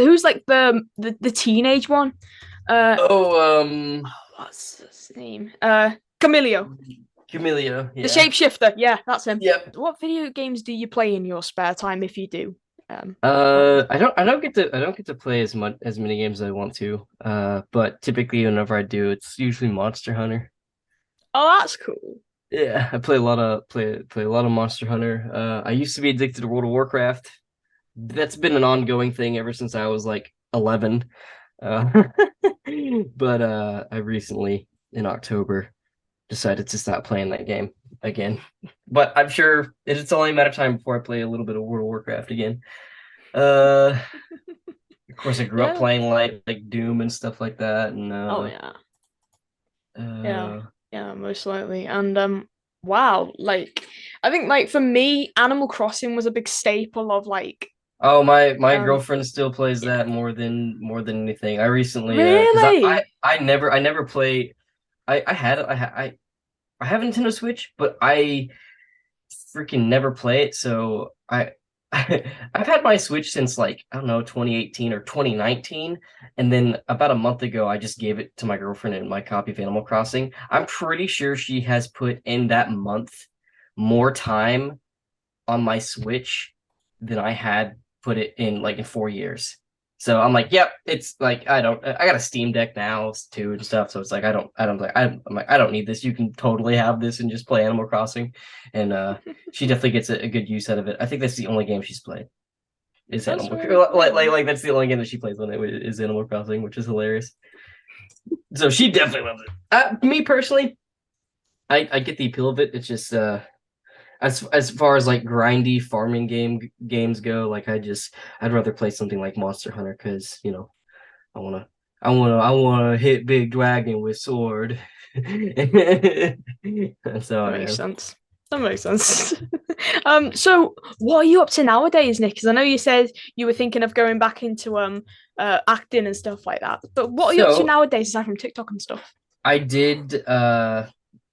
the teenage one? What's his name? Camilio. Camilio, yeah. The shapeshifter. Yeah, that's him. Yep. What video games do you play in your spare time if you do? I don't get to play as many games as I want to. But typically whenever I do, it's usually Monster Hunter. Oh, that's cool. Yeah, I play a lot of Monster Hunter. I used to be addicted to World of Warcraft. That's been an ongoing thing ever since I was like 11. But I recently in October decided to stop playing that game again. But I'm sure it's only a matter of time before I play a little bit of World of Warcraft again. Of course, I grew up Yeah. playing like Doom and stuff like that, and Oh yeah. uh, Yeah, most likely. And wow, like I think like for me, Animal Crossing was a big staple of like oh, my um girlfriend still plays yeah. that more than anything. I recently because Really? I never play. I have a Nintendo Switch, but I freaking never play it. So I've had my Switch since like I don't know 2018 or 2019, and then about a month ago I just gave it to my girlfriend and my copy of Animal Crossing. I'm pretty sure she has put in that month more time on my Switch than I had put it in like in 4 years. So I'm like, yep, it's like I got a Steam Deck now too and stuff. So it's like I'm like I don't need this. You can totally have this and just play Animal Crossing. And she definitely gets a good use out of it. I think that's the only game she's played is That's Animal really like that's the only game that she plays on it is Animal Crossing, which is hilarious. So she definitely loves it. Me personally, I get the appeal of it. It's just as far as like grindy farming games go, like I'd rather play something like Monster Hunter because I wanna I wanna hit big dragon with sword. That's how That I makes am. sense. That makes sense. So what are you up to nowadays, Nick? Because I know you said you were thinking of going back into acting and stuff like that. But what are you up to So nowadays aside from TikTok and stuff? I did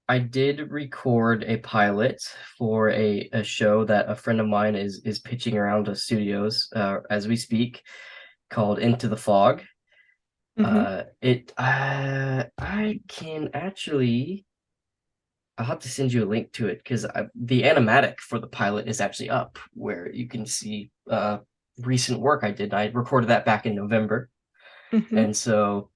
I did record a pilot for a show that a friend of mine is pitching around to studios as we speak called Into the Fog. Mm-hmm. It I can actually I'll have to send you a link to it because the animatic for the pilot is actually up where you can see recent work I did. I recorded that back in November, Mm-hmm. and so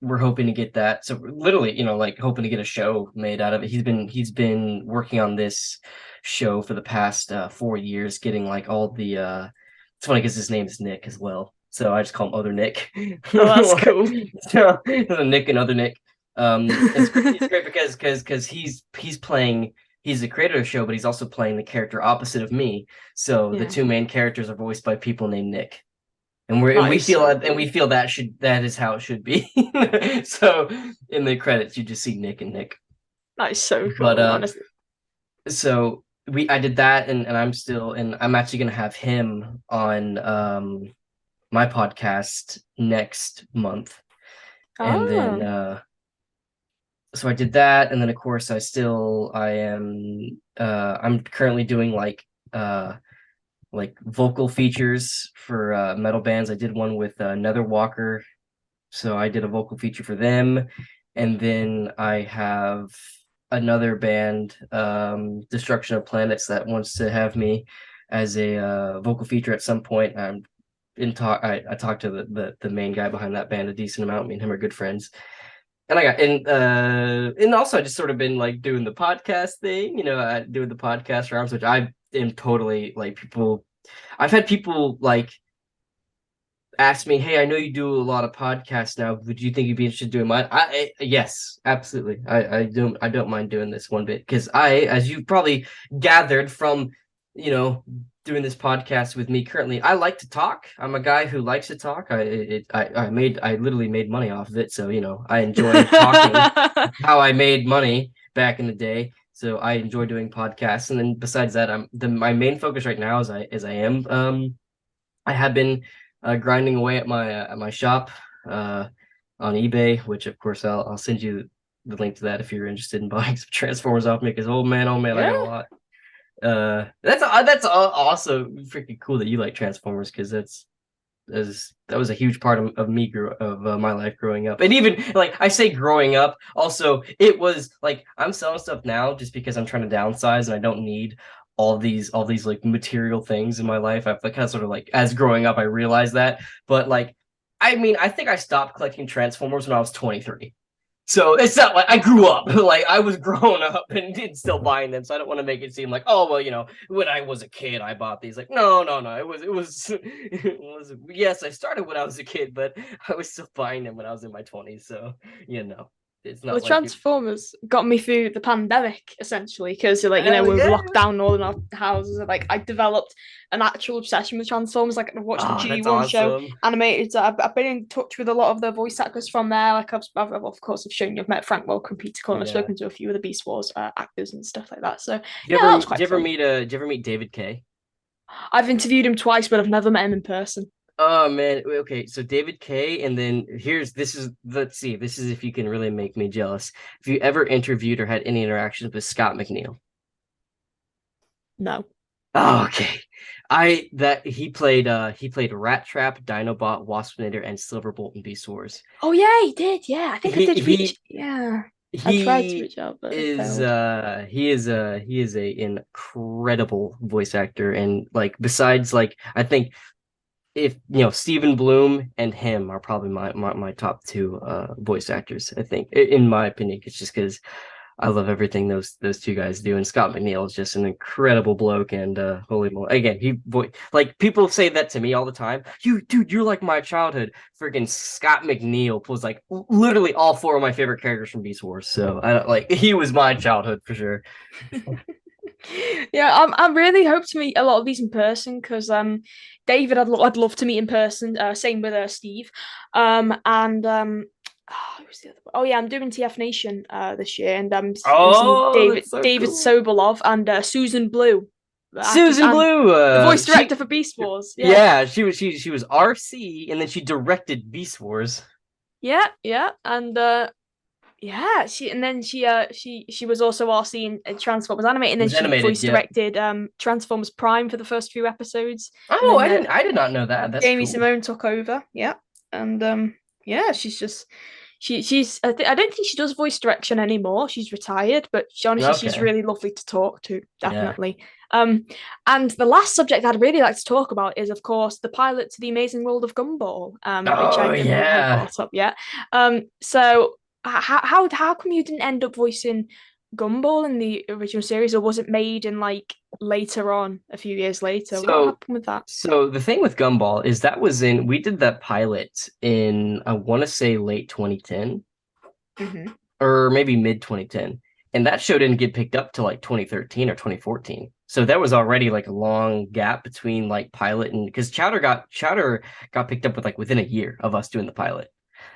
we're hoping to get that. So literally, like hoping to get a show made out of it. He's been working on this show for the past 4 years, getting like all the. It's funny because his name is Nick as well, so I just call him Other Nick. Oh, that's cool. So Nick and Other Nick. It's great because he's playing. He's the creator of the show, but he's also playing the character opposite of me. So the Yeah. two main characters are voiced by people named Nick, and we That is feel so and we cool. feel that is how it should be. So in the credits you just see Nick and Nick. That is so But cool, honestly. so I did that, and I'm actually gonna have him on my podcast next month. And then Ah. so I did that, and then of course I'm currently doing like vocal features for metal bands. I did one with Nether Walker, so I did a vocal feature for them, and then I have another band, Destruction of Planets, that wants to have me as a vocal feature at some point. I'm in talk. I talked to the main guy behind that band a decent amount. Me and him are good friends. And and also I just sort of been like doing the podcast thing, doing the podcast rounds, which I am totally like people. I've had people like ask me, "Hey, I know you do a lot of podcasts now. Would you think you'd be interested in doing mine?" Yes, absolutely. I don't mind doing this one bit because as you've probably gathered from, you know, doing this podcast with me currently, I like to talk. I'm a guy who likes to talk. I literally made money off of it, so I enjoy talking. How I made money back in the day. So I enjoy doing podcasts, and then besides that, my main focus right now I have been grinding away at my shop on eBay, which of course I'll send you the link to that if you're interested in buying some Transformers off me. Because oh man, I got a Yeah. lot. That's also freaking cool that you like Transformers because that was a huge part of my life growing up. And even like I say growing up, also it was like I'm selling stuff now just because I'm trying to downsize and I don't need all these like material things in my life. I've like kind of sort of like as growing up I realized that. But like I mean I think I stopped collecting Transformers when I was 23. So it's not like I grew up, like I was grown up and still buying them. So I don't want to make it seem like, oh well, when I was a kid I bought these. Like no. Yes, I started when I was a kid, but I was still buying them when I was in my 20s. So. it's Well, not the like Transformers got me through the pandemic essentially because like Hell we were yeah. locked down all in our houses. And, like I developed an actual obsession with Transformers. Like I watched the Oh, that's G1 show awesome. animated. So I've been in touch with a lot of the voice actors from there. Like I've of course I've shown you. I've met Frank Welker, Peter Cullen. I've Yeah. spoken to a few of the Beast Wars actors and stuff like that. So Did yeah, that was quite fun. did you ever meet David Kay? I've interviewed him twice, but I've never met him in person. Oh man, okay. So David Kay, and then let's see, this is if you can really make me jealous. If you ever interviewed or had any interactions with Scott McNeil. No. Oh, okay. He played Rat Trap, Dinobot, Waspinator, and Silverbolt in Beast Wars. Oh yeah, he did. Yeah, I think I He did reach. he Yeah, I tried to he reach out, but it is failed. he is a incredible voice actor, and like besides like I think if Stephen Bloom and him are probably my top two voice actors. I think in my opinion, it's just because I love everything those two guys do, and Scott McNeil is just an incredible bloke. And holy moly, again, like people say that to me all the time. You're like my childhood. Freaking Scott McNeil was like literally all four of my favorite characters from Beast Wars. So I don't like he was my childhood for sure. Yeah, I really hope to meet a lot of these in person because David, I'd love to meet in person. Same with Steve, and who's the other one? Oh yeah, I'm doing TF Nation this year, and I'm seeing Oh, that's so David cool. Sobolov and Susan Blue, the actress Susan and Blue, the voice director for Beast Wars. Yeah, she was RC, and then she directed Beast Wars. Yeah, and yeah, she was also RC in Transformers Animated, and then Was she animated, voice yeah. directed Transformers Prime for the first few episodes. Oh, And then, I did not know that. That's Jamie cool. Simone took over. Yeah, and yeah, she's just she's I don't think she does voice direction anymore. She's retired, but she's Okay. really lovely to talk to. Definitely. And the last subject I'd really like to talk about is, of course, the pilot to the Amazing World of Gumball, which I Oh don't think I've yeah. brought up yet. So how come you didn't end up voicing Gumball in the original series, or was it made in like later on, a few years later? What So happened with that? so the thing with Gumball is we did that pilot in I want to say late 2010 Mm-hmm. or maybe mid 2010, and that show didn't get picked up till like 2013 or 2014. So there was already like a long gap between like pilot and because Chowder got picked up with like within a year of us doing the pilot.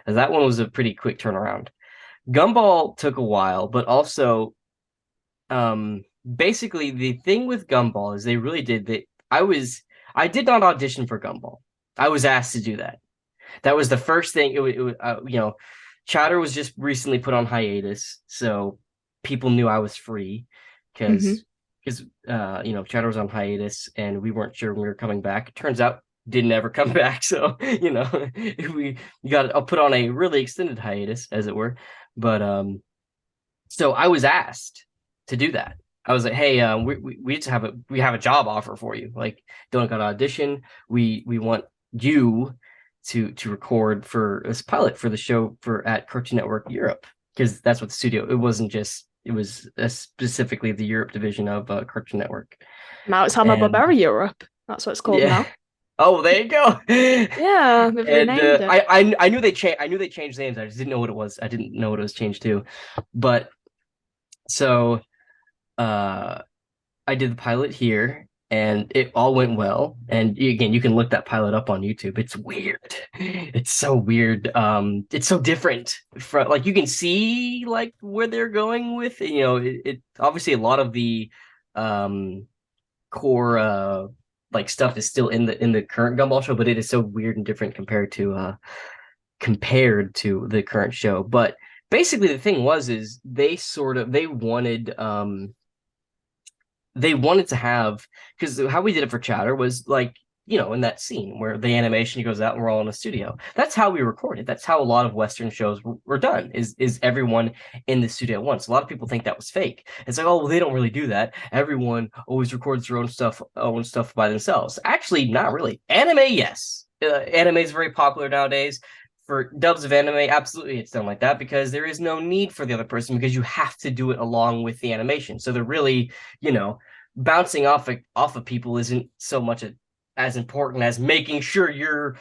And that one was a pretty quick turnaround. Gumball took a while, but also basically the thing with Gumball is they really did that. I did not audition for Gumball. I was asked to do that. That was the first thing. Chowder was just recently put on hiatus, so people knew I was free because Chowder was on hiatus and we weren't sure when we were coming back. It turns out didn't ever come back, so we got put on a really extended hiatus, as it were. But so I was asked to do that. I was like, hey, we just have a job offer for you. Like, don't got an audition. We want you to record for this pilot for the show at Cartoon Network Europe, because that's what the studio. It wasn't just. It was specifically the Europe division of Cartoon Network. Now it's Hanna-Barbera Europe. That's what it's called now. Oh, there you go. Yeah, they've renamed it. I knew they changed names. I just didn't know what it was. I didn't know what it was changed to. But so I did the pilot here and it all went well. And again, you can look that pilot up on YouTube. It's weird. It's so weird. It's so different from like you can see like where they're going with it. It obviously a lot of the core like stuff is still in the current Gumball show, but it is so weird and different compared to the current show. But basically the thing is they wanted to have, because how we did it for Chowder was like, in that scene where the animation goes out and we're all in a studio. That's how we recorded. That's how a lot of Western shows were done, is everyone in the studio at once. A lot of people think that was fake. It's like, oh, well, they don't really do that. Everyone always records their own stuff by themselves. Actually, not really. Anime, yes. Anime is very popular nowadays. For dubs of anime, absolutely it's done like that because there is no need for the other person because you have to do it along with the animation. So they're really, bouncing off of people isn't so much as important as making sure you're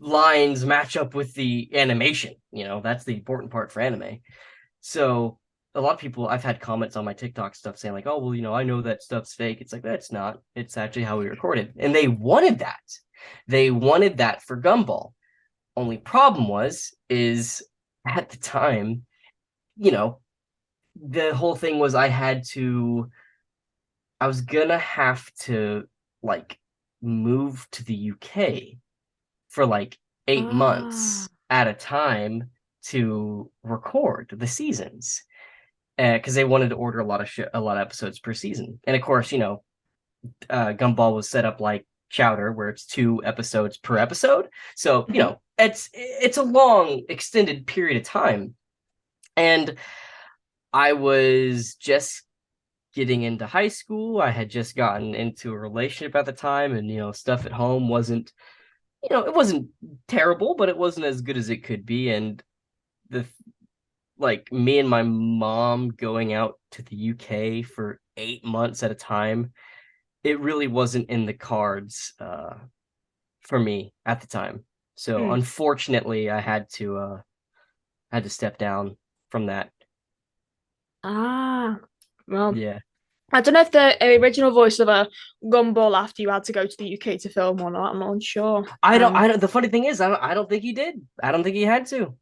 lines match up with the animation. That's the important part for anime. So a lot of people, I've had comments on my TikTok stuff saying like, oh, well, I know that stuff's fake. It's like, that's not. It's actually how we recorded. And they wanted that. They wanted that for Gumball. Only problem is at the time, the whole thing was I was gonna have to like move to the UK for like 8 months at a time to record the seasons, because they wanted to order a lot of episodes per season. And of course, Gumball was set up like Chowder, where it's 2 episodes per episode. So it's a long extended period of time, and I was just getting into high school. I had just gotten into a relationship at the time, and stuff at home wasn't, it wasn't terrible, but it wasn't as good as it could be. And me and my mom going out to the UK for 8 months at a time, it really wasn't in the cards for me at the time. So unfortunately, I had to step down from that. Well, yeah. I don't know if the original voice of a Gumball after you had to go to the UK to film or not. I'm not unsure. I don't. The funny thing is, I don't think he did. I don't think he had to.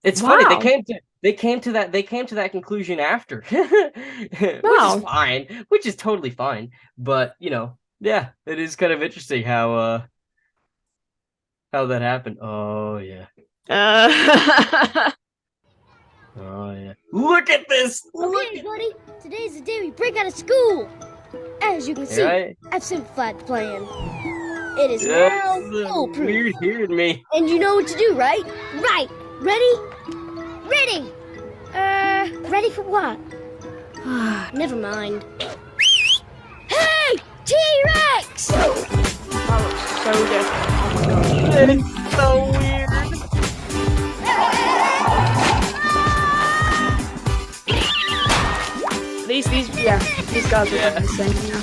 It's Wow. funny. They came to that conclusion after, which is totally fine. But yeah, it is kind of interesting how that happened. Oh yeah. Oh yeah. Look at this. Okay, buddy. Today's the day we break out of school. As you can see, I've simplified the plan. It is now foolproof. You're hearing me. And you know what to do, right? Right. Ready? Ready. Ready for what? Never mind. Hey, T-Rex! That looks so good. It's so weird. These guys are the same now.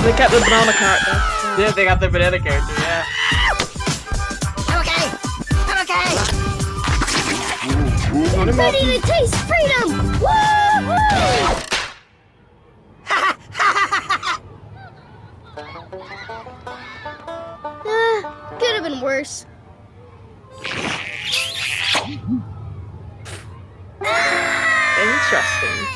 They kept the banana character. Yeah, they got the banana character, yeah. I'm ready to taste freedom! Woo-hoo! Could have been worse. Interesting.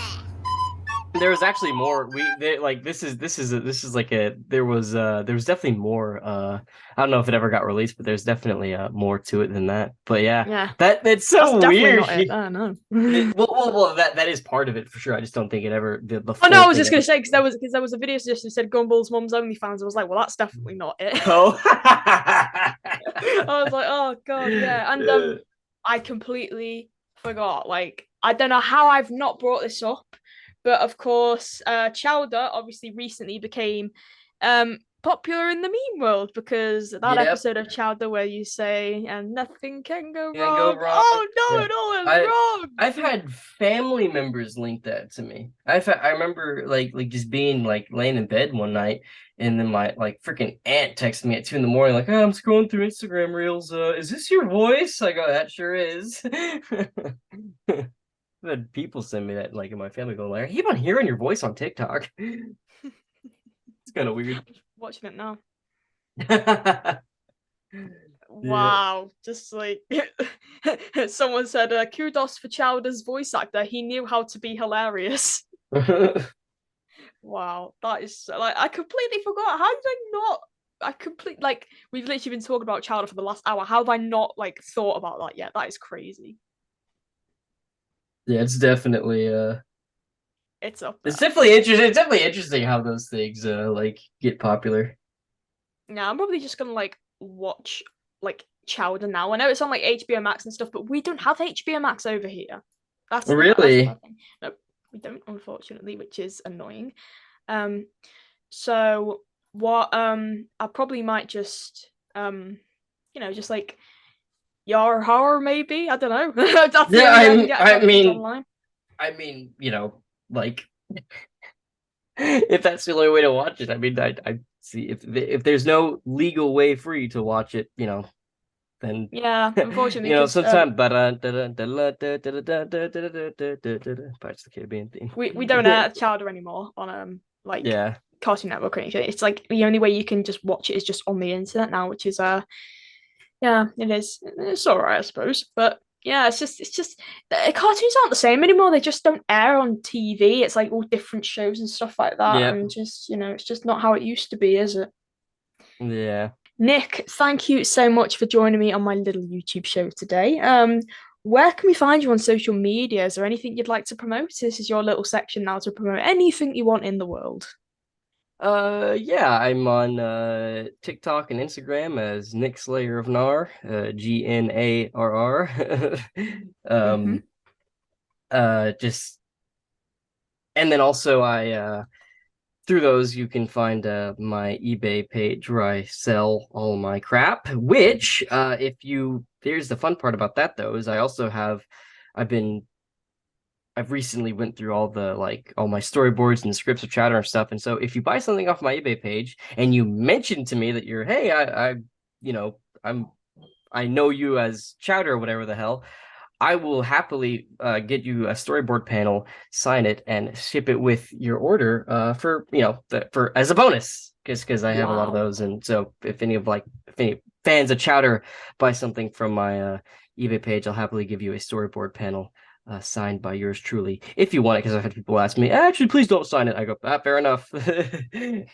There was actually more. This is there was definitely more. I don't know if it ever got released, but there's definitely more to it than that. But yeah. That's so That's weird. Not it. I don't know. well, that is part of it for sure. I just don't think it ever did the. Oh no, I was just gonna say because there was a video suggestion that said Gumball's Mum's OnlyFans. I was like, well, that's definitely not it. Oh. I was like, oh god, yeah, and I completely forgot. Like, I don't know how I've not brought this up. But of course, Chowder obviously recently became popular in the meme world because that episode of Chowder where you say, and nothing can go wrong. Oh no, it all is wrong. I've had family members link that to me. I remember like just being like laying in bed one night, and then my like freaking aunt texted me at 2 a.m. like, oh, I'm scrolling through Instagram reels. Is this your voice? I go, that sure is. I've had people send me that, like, in my family, going like, I keep on hearing your voice on TikTok. It's kind of weird. Watching it now. Yeah. Wow, just like someone said, kudos for Chowder's voice actor. He knew how to be hilarious. Wow, that is like, I completely forgot. How did I not? We've literally been talking about Chowder for the last hour. How have I not like thought about that yet? That is crazy. Yeah, it's definitely it's up there. It's definitely interesting. It's definitely interesting how those things like get popular. Yeah, I'm probably just gonna like watch like Chowder now. I know it's on like HBO Max and stuff, but we don't have HBO Max over here. That's really no, we don't, unfortunately, which is annoying. So what I probably might just just like Yar horror maybe. I don't know. That's the Yeah, only way I can get I it mean, online. like if that's the only way to watch it, I mean, I see if there's no legal way for you to watch it, then Yeah, unfortunately, because sometimes Pirates of the Caribbean theme. we don't air Chowder anymore on like Yeah. Cartoon Network or anything. It's like the only way you can just watch it is just on the internet now, which is yeah, it is. It's alright, I suppose. But yeah, it's just the cartoons aren't the same anymore. They just don't air on TV. It's like all different shows and stuff like that, Yeah. and just it's just not how it used to be, is it? Yeah. Nick, thank you so much for joining me on my little YouTube show today. Where can we find you on social media? Is there anything you'd like to promote? This is your little section now to promote anything you want in the world. Yeah, I'm on TikTok and Instagram as Nick Slayer of Nar, GNARR. Mm-hmm. um just and then also I through those you can find my eBay page where I sell all my crap, which if you there's the fun part about that though is I've been I've recently went through all my storyboards and scripts of Chowder and stuff. And so if you buy something off my eBay page and you mention to me that you're, hey, you know, I'm, I know you as Chowder or whatever the hell, I will happily get you a storyboard panel, sign it, and ship it with your order for for as a bonus because I have a lot of Wow. those. And so if any fans of Chowder buy something from my eBay page, I'll happily give you a storyboard panel signed by yours truly if you want it. Because I've had people ask me, actually, please don't sign it. I go, fair enough. I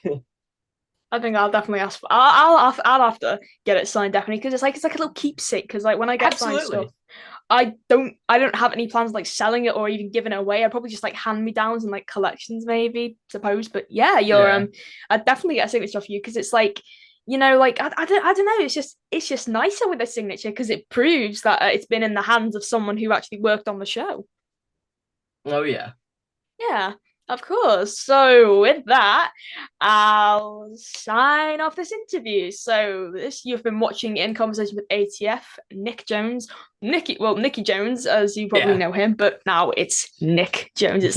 think I'll definitely ask. I'll have to get it signed definitely because it's like a little keepsake. Because like when I get signed stuff, Absolutely. I don't have any plans of, like selling it or even giving it away. I'd probably just like hand me downs and like collections maybe suppose. But yeah, Yeah. I'd definitely get a signature for you because it's like like I don't know. It's just nicer with a signature because it proves that it's been in the hands of someone who actually worked on the show. Oh yeah. Yeah, of course. So with that, I'll sign off this interview. So this you've been watching In Conversation with ATF, Nick Jones, Nicky Jones, as you probably Yeah. know him, but now it's Nick Jones. It's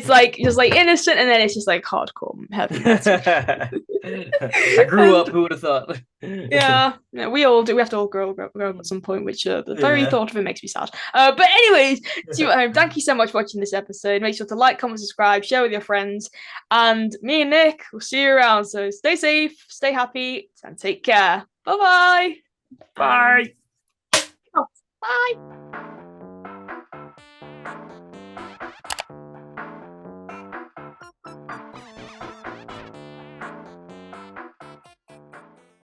like just like innocent, and then it's just like hardcore heavy metal. I grew up. And Who would have thought? yeah, we all do. We have to all grow up at some point, which the very Yeah. thought of it makes me sad. But anyways, to you at home, thank you so much for watching this episode. Make sure to like, comment, subscribe, share with your friends, and me and Nick will see you around. So stay safe, stay happy, and take care. Bye-bye. Bye.